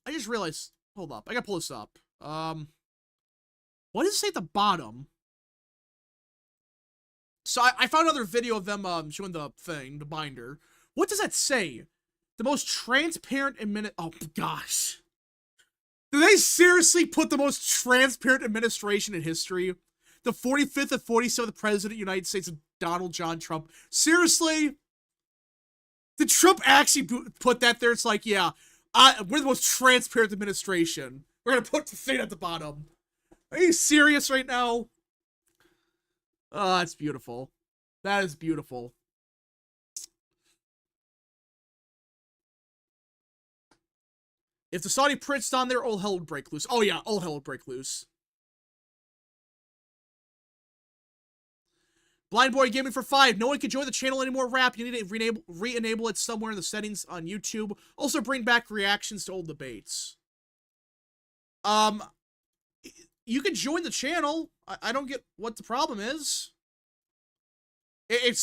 I just realized. Hold up. I gotta pull this up. What does it say at the bottom? So I found another video of them showing the thing, the binder. What does that say? The most transparent oh gosh. Did they seriously put the most transparent administration in history? The 45th and 47th President of the United States, Donald John Trump. Seriously? Did Trump actually put that there? It's like, yeah, we're the most transparent administration. We're gonna put the thing at the bottom. Are you serious right now? Oh, that's beautiful. That is beautiful. If the Saudi prince's on there, all hell would break loose. Oh yeah, all hell would break loose. Blind Boy Gaming for 5. No one can join the channel anymore, Rap. You need to re-enable it somewhere in the settings on YouTube. Also bring back reactions to old debates. You can join the channel. I don't get what the problem is. It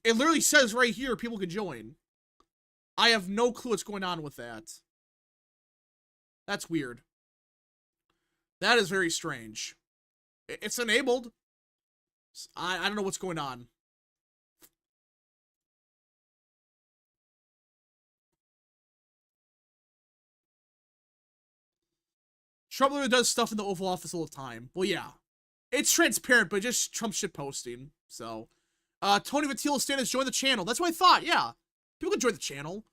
literally says right here people can join. I have no clue what's going on with that. That's weird. That is very strange. It's enabled. I don't know what's going on. Trump literally does stuff in the Oval Office all the time. Well, yeah. It's transparent, but just Trump shit posting. So, Tony Vatila Stannis joined the channel. That's what I thought, yeah. People can join the channel.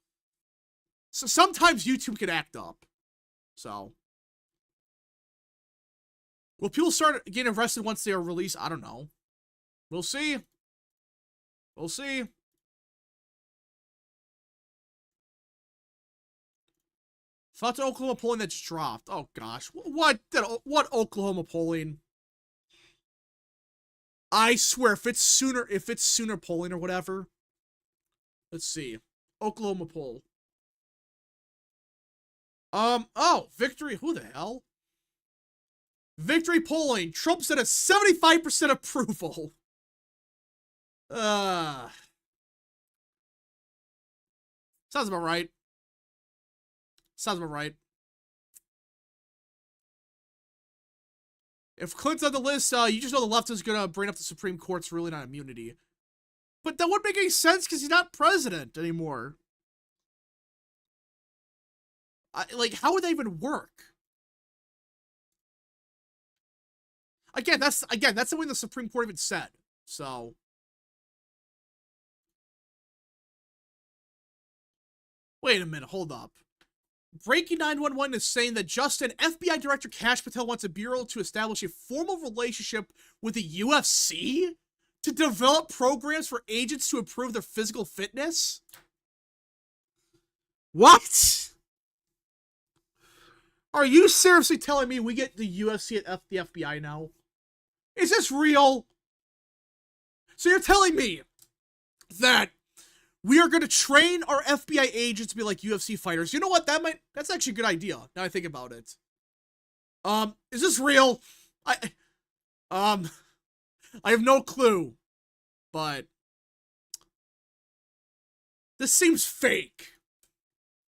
So sometimes YouTube can act up. So. Will people start getting arrested once they are released? I don't know. We'll see. We'll see. Thoughts on Oklahoma polling that just dropped. Oh gosh, what Oklahoma polling? I swear, if it's sooner polling or whatever. Let's see, Oklahoma poll. Oh, victory. Who the hell? Victory polling. Trump's at a 75% approval. Sounds about right. Sounds about right. If Clinton's on the list, you just know the left is gonna bring up the Supreme Court's ruling on immunity. But that wouldn't make any sense because he's not president anymore. Like, how would that even work? Again, that's something the Supreme Court even said. So. Wait a minute, hold up. Breaking 911 is saying that Justin, FBI Director Kash Patel wants a bureau to establish a formal relationship with the UFC to develop programs for agents to improve their physical fitness? What? Are you seriously telling me we get the UFC at the FBI now? Is this real? So you're telling me that we are going to train our FBI agents to be like UFC fighters. You know what? That's actually a good idea. Now I think about it. Is this real? I have no clue, but this seems fake.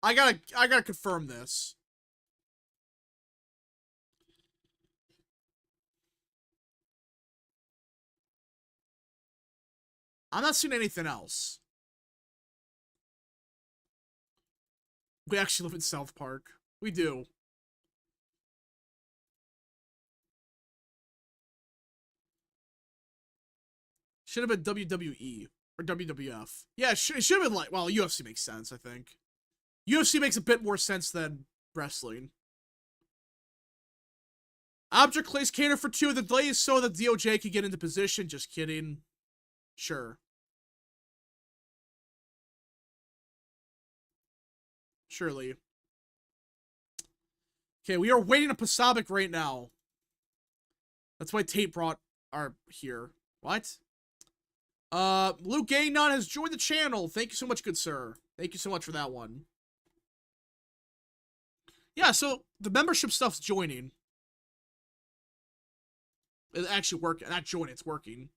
I gotta confirm this. I'm not seeing anything else. We actually live in South Park. We do. Should have been WWE or WWF. Yeah, it should have been like, well, UFC makes sense, I think. UFC makes a bit more sense than wrestling. Object Clay's cater for 2. The delay is so that DOJ can get into position. Just kidding. Sure. Surely. Okay, we are waiting on Pasabic right now. That's why Tate brought our here. What? Luke Gagnon has joined the channel. Thank you so much, good sir. Thank you so much for that one. Yeah, so the membership stuff's joining. It's actually working. Not joining, it's working.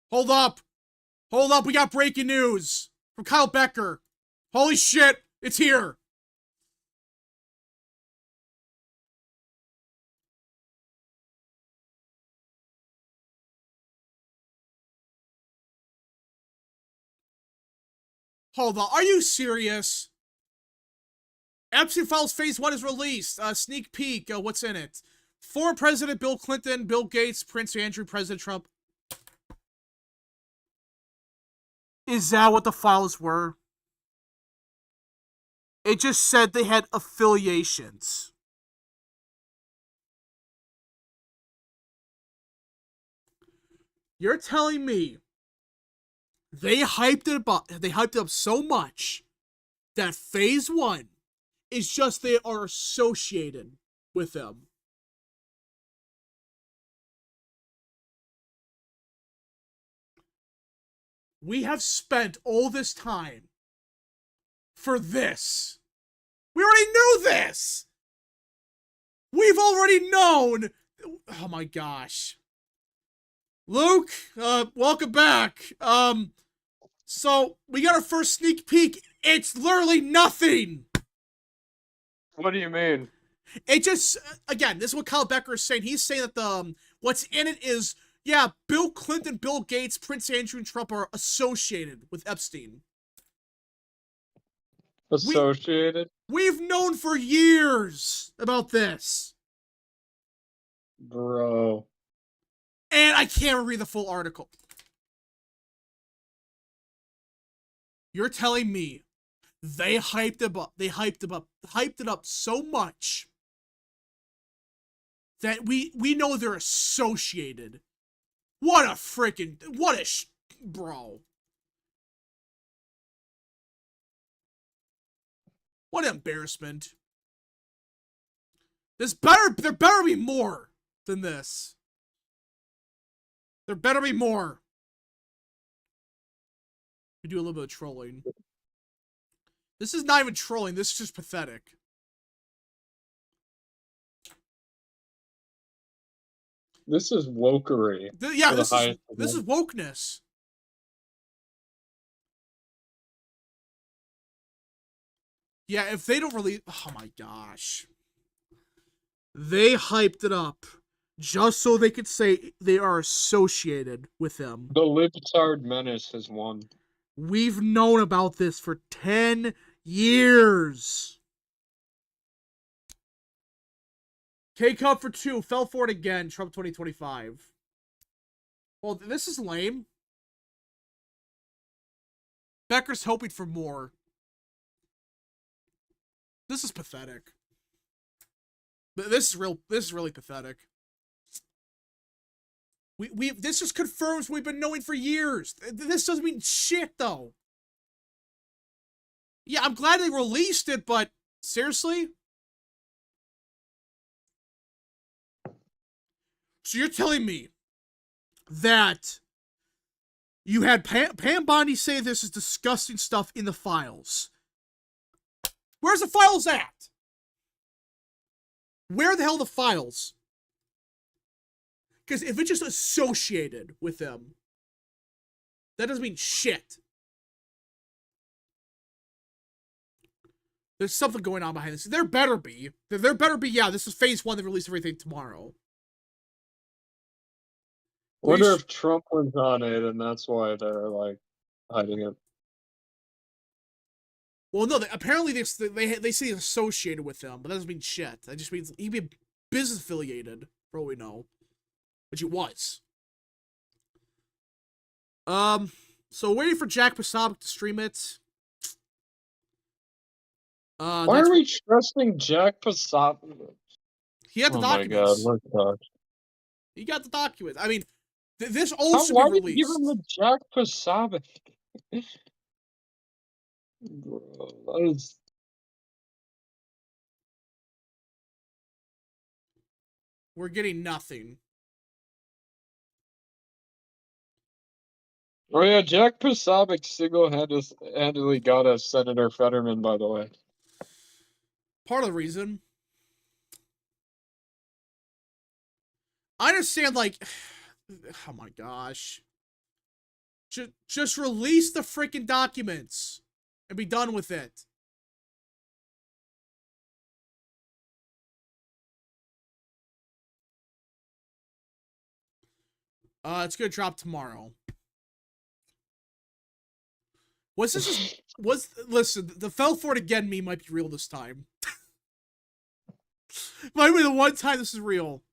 Hold up. Hold up, we got breaking news from Kyle Becker. Holy shit, it's here. Hold on, are you serious? Epstein Files Phase 1 is released. Sneak peek, what's in it? Former President Bill Clinton, Bill Gates, Prince Andrew, President Trump. Is that what the files were? It just said they had affiliations. You're telling me they hyped it up so much that Phase 1 is just they are associated with them. We have spent all this time for this. We already knew this. We've already known. Oh my gosh. Luke, welcome back. So, we got our first sneak peek. It's literally nothing. What do you mean? It just, again, this is what Kyle Becker is saying. He's saying that the what's in it is, yeah, Bill Clinton, Bill Gates, Prince Andrew, and Trump are associated with Epstein. Associated? We've known for years about this. Bro. And I can't read the full article. You're telling me they hyped it up so much that we know they're associated. Bro. What an embarrassment. There better be more than this. There better be more. We do a little bit of trolling. This is not even trolling, this is just pathetic. This is wokery. Yeah, this is wokeness. Yeah, if they don't really... Oh my gosh. They hyped it up just so they could say they are associated with them. The libtard menace has won. We've known about this for 10 years. K-Cup for 2. Fell for it again. Trump 2025. Well, this is lame. Becker's hoping for more. This is pathetic. This is really pathetic. This just confirms what we've been knowing for years. This doesn't mean shit, though. Yeah, I'm glad they released it, but seriously? So you're telling me that you had Pam Bondi say this is disgusting stuff in the files. Where's the files at? Where the hell are the files? Because if it's just associated with them, that doesn't mean shit. There's something going on behind this. There better be. There better be, yeah, this is phase 1. They release everything tomorrow. Wonder if Trump was on it and that's why they're, like, hiding it. Well, no, apparently they say he's associated with them, but that doesn't mean shit. That just means he'd be business affiliated, for all we know. Which he was. So waiting for Jack Posobiec to stream it. Why are we trusting Jack Posobiec? He had the documents. Oh my God, we're fucked. He got the documents. I mean, this all should be released. Why would you give him the Jack Posobiec? Bro, that is... We're getting nothing. Oh yeah, Jack Posobiec single-handedly got us Senator Fetterman, by the way. Part of the reason. I understand, like... Oh my gosh. Just release the freaking documents. And be done with it. It's gonna drop tomorrow. Listen, the fell for it again meme might be real this time. Might be the one time this is real.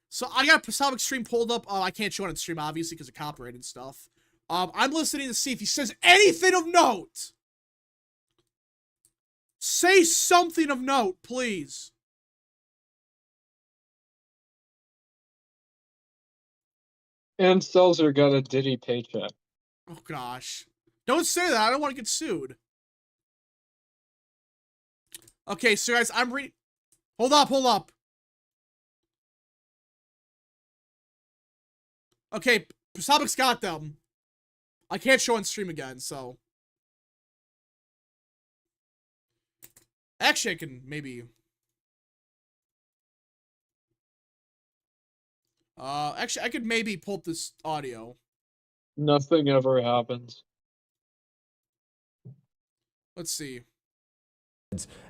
So I got Posobiec stream pulled up. I can't show it on stream, obviously, because of copyright and stuff. I'm listening to see if he says anything of note. Say something of note, please. And Stelzer got a Diddy paycheck. Oh, gosh. Don't say that. I don't want to get sued. Okay, so guys, I'm reading... Hold up. Okay, Posobiec's got them. I can't show on stream again, so... Actually, I can maybe... Actually, I could maybe pull up this audio. Nothing ever happens. Let's see.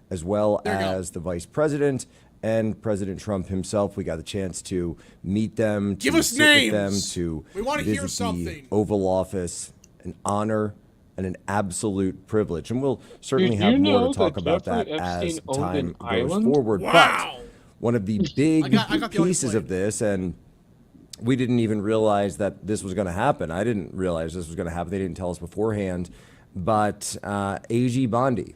As well There you go. as the vice president and President Trump himself. We got the chance to meet them, Give to us sit names. with them, to We want to hear visit something. the Oval Office. An honor and an absolute privilege. And we'll certainly Did have you more know to talk that about Jeffrey that as Epstein owned time an goes island? forward. Wow. But one of the big I got the only pieces of plane. this, and we didn't even realize that this was going to happen. I didn't realize this was going to happen. They didn't tell us beforehand. But AG Bondi,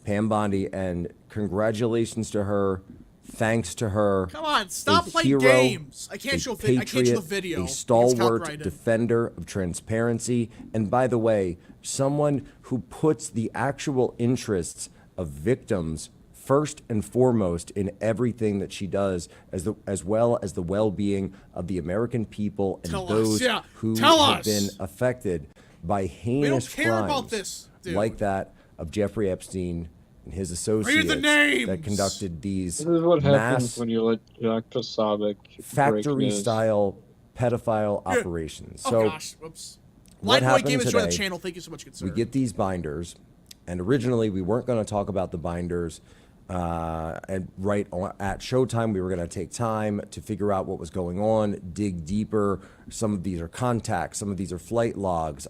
Pam Bondi, and congratulations to her. Thanks to her. Come on, stop a playing hero, games. I can't a show patriot, the video. a It's stalwart copyrighted. defender of transparency, and by the way, someone who puts the actual interests of victims first and foremost in everything that she does, as well as the well-being of the American people and those who have been affected by heinous crimes like that of Jeffrey Epstein and his associates that conducted these This is what happens mass when you let Jack Posobiec factory-style pedophile operations. Oh so gosh, whoops. what Lightboy happened Game is on the today, channel. Thank you so much, good sir. we get these binders, and originally we weren't going to talk about the binders and at showtime. We were going to take time to figure out what was going on, dig deeper. Some of these are contacts, some of these are flight logs.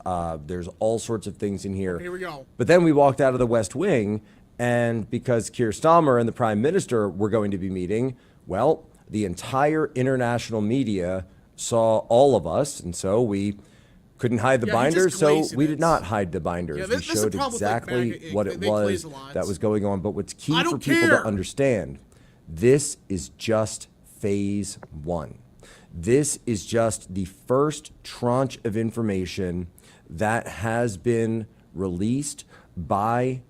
There's all sorts of things in here. Here we go. But then we walked out of the West Wing, and because Keir Starmer and the Prime Minister were going to be meeting, well, the entire international media saw all of us, and so we couldn't hide the binders, so we did not hide the binders. We showed exactly what it was that was going on. But what's key for people to understand, this is just phase one. This is just the first tranche of information that has been released by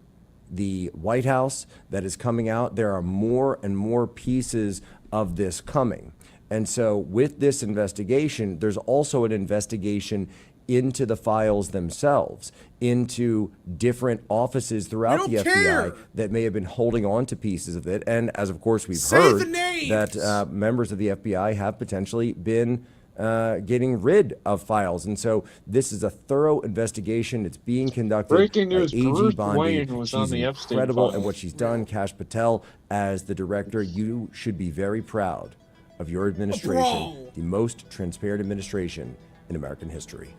the White House that is coming out. There are more and more pieces of this coming. And so with this investigation, there's also an investigation into the files themselves, into different offices throughout the FBI that may have been holding on to pieces of it. And as of course we've heard that members of the FBI have potentially been getting rid of files. And so this is a thorough investigation. It's being conducted Breaking by news, AG Bruce Bondi. Wayne was on She's the Epstein incredible file. at what she's done. Kash Patel as the director. You should be very proud of your administration, the most transparent administration in American history.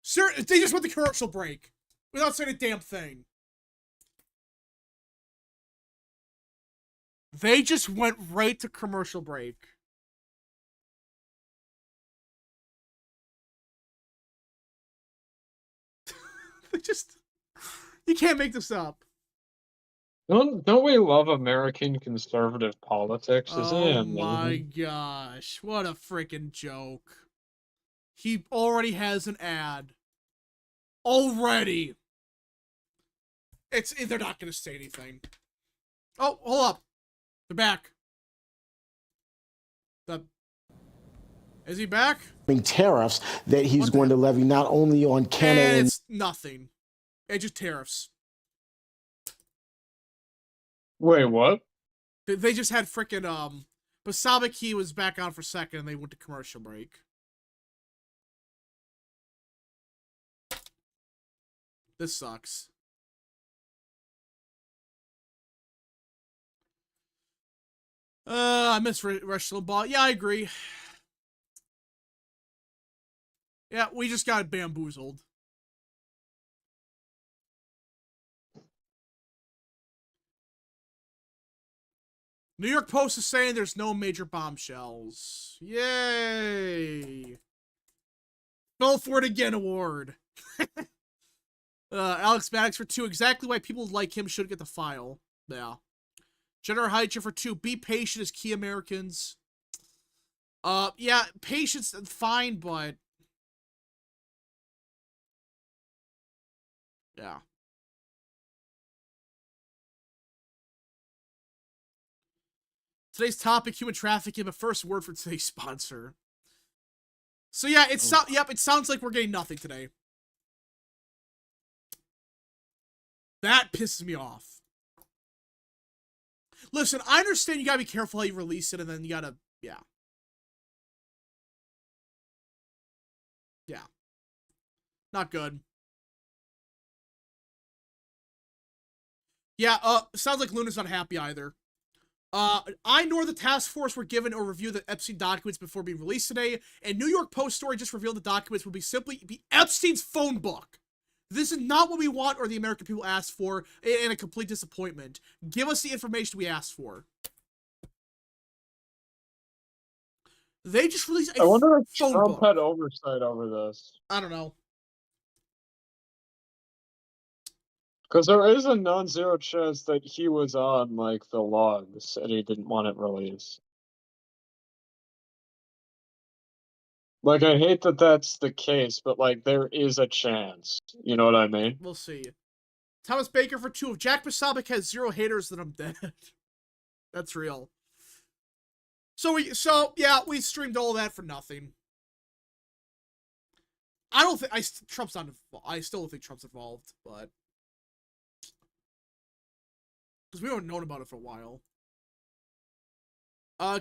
Sir, they just went to commercial break without saying a damn thing. They just went right to commercial break. They just... You can't make this up. Don't we love American conservative politics? Isn't it Oh amazing? my gosh. What a freaking joke. He already has an ad. Already. They're not going to say anything. Oh, hold up. They're back. Is he back? Tariffs that he's going to levy not only on Canada. It's nothing. It's just tariffs. Wait, what? They just had frickin' Posobiec was back on for a second and they went to commercial break. This sucks. I miss Rush Limbaugh. Yeah, I agree. Yeah, we just got bamboozled. New York Post is saying there's no major bombshells. Yay! Fell for it again award. Alex Maddox for 2. Exactly why people like him should get the file. Yeah. Jennifer Heitcher for 2. Be patient as key Americans. Yeah, patience, fine, but... Yeah. Today's topic, human trafficking, but first word for today's sponsor. So yeah, it sounds like we're getting nothing today. That pisses me off. Listen, I understand you gotta be careful how you release it, and then you gotta, yeah. Yeah. Not good. Yeah, sounds like Luna's not happy either. I nor the task force were given a review of the Epstein documents before being released today, and New York Post story just revealed the documents will simply be Epstein's phone book. This is not what we want or the American people asked for, and a complete disappointment. Give us the information we asked for. They just released a I wonder if phone Trump book. had oversight over this. I don't know. Because there is a non-zero chance that he was on, like, the logs, and he didn't want it released. Like, I hate that that's the case, but, like, there is a chance. You know what I mean? We'll see. Thomas Baker for 2. If Jack Posobiec has 0 haters, then I'm dead. That's real. So we streamed all that for nothing. I don't think Trump's not involved. I still don't think Trump's involved, but because we haven't known about it for a while.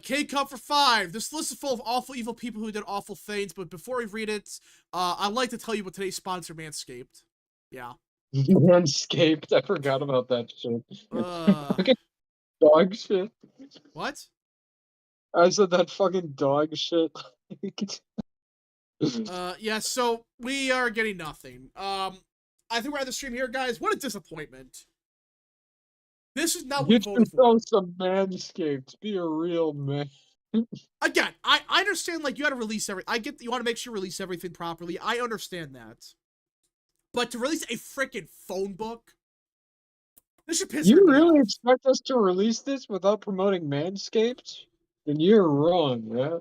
K-Cup for 5. This list is full of awful, evil people who did awful things, but before we read it, I'd like to tell you about today's sponsor, Manscaped. Yeah. Manscaped. I forgot about that shit. Fucking dog shit. What? I said that fucking dog shit. Yeah, so we are getting nothing. I think we're at the stream here, guys. What a disappointment. This is not what we voted for. Get some Manscaped. Be a real man. Again, I understand, like, you gotta release I get you want to make sure you release everything properly. I understand that. But to release a freaking phone book? This should piss You everybody really off. expect us to release this without promoting Manscaped? Then you're wrong, yeah?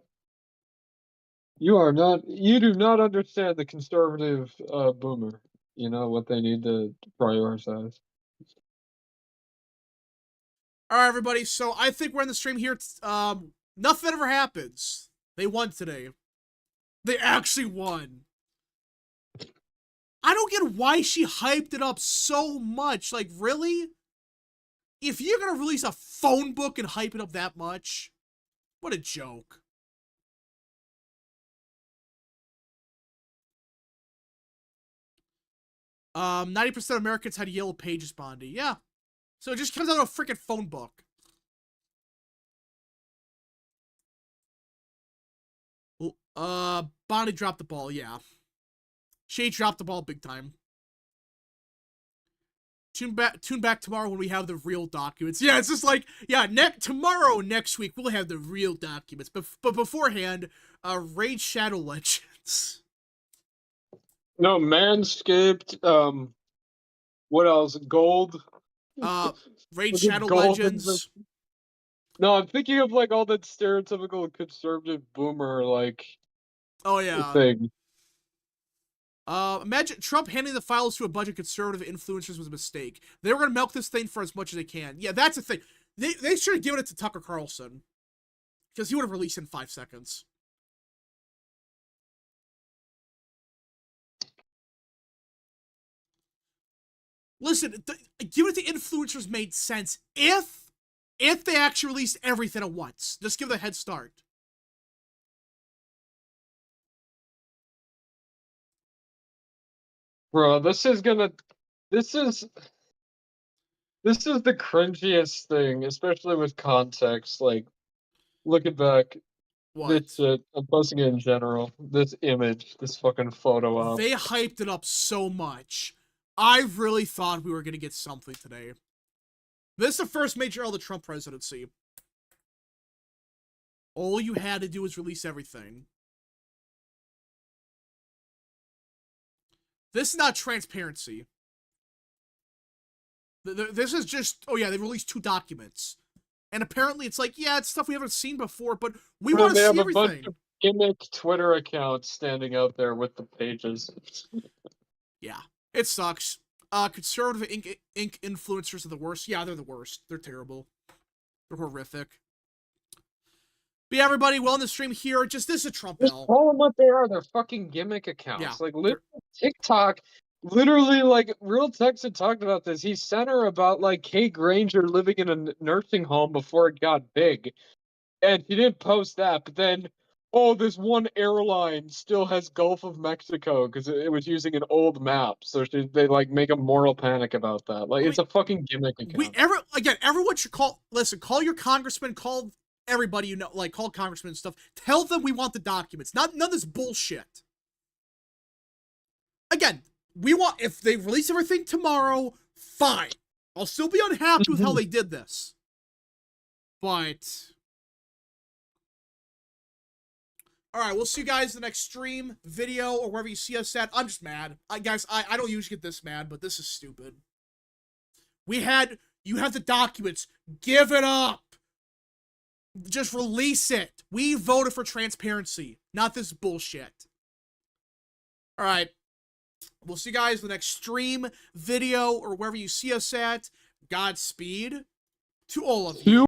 You do not understand the conservative boomer. You know what they need to prioritize. Alright, everybody, so I think we're in the stream here. Nothing ever happens. They won today. They actually won. I don't get why she hyped it up so much. Like, really? If you're gonna release a phone book and hype it up that much, what a joke. Um, 90% of Americans had Yellow Pages, Bondi. Yeah. So it just comes out of a freaking phone book. Bondi dropped the ball, yeah. She dropped the ball big time. Tune back tomorrow when we have the real documents. Yeah, it's just like, yeah, tomorrow, next week, we'll have the real documents. But beforehand, Raid Shadow Legends. No, Manscaped, what else? Gold? Raid Shadow Legends. No, I'm thinking of, like, all that stereotypical conservative boomer, like, oh, yeah. thing. Imagine Trump handing the files to a bunch of conservative influencers was a mistake. They were going to milk this thing for as much as they can. Yeah, that's the thing. They should have given it to Tucker Carlson. Because he would have released in 5 seconds. Listen, giving it to influencers made sense if they actually released everything at once. Just give it a head start. Bro, this is the cringiest thing, especially with context. Like, looking back, What? I'm posting it in general. This image, this fucking photo op. They hyped it up so much. I really thought we were going to get something today. This is the first major L of the Trump presidency. All you had to do was release everything. This is not transparency. This is just, oh yeah, they released 2 documents. And apparently it's like, yeah, it's stuff we haven't seen before, but we want to see everything. They have a bunch of gimmick Twitter accounts standing out there with the pages. Yeah, it sucks. Conservative Inc. influencers are the worst. Yeah, they're the worst. They're terrible. They're horrific. But yeah, everybody, well in the stream here, this is a Trump Just L. call them what they are. They're fucking gimmick accounts. Yeah, like, TikTok, literally, like, Real Tex had talked about this. He sent her about, like, Kate Granger living in a nursing home before it got big. And he didn't post that, but then oh, this one airline still has Gulf of Mexico because it was using an old map. So they like make a moral panic about that. Like it's a fucking gimmick account. Everyone should call your congressman, call everybody you know, like call congressmen and stuff. Tell them we want the documents. None of this bullshit. Again, if they release everything tomorrow, fine. I'll still be unhappy with how they did this. But all right, we'll see you guys in the next stream, video, or wherever you see us at. I'm just mad. Guys, I don't usually get this mad, but this is stupid. You have the documents. Give it up. Just release it. We voted for transparency, not this bullshit. All right. We'll see you guys in the next stream, video, or wherever you see us at. Godspeed to all of you.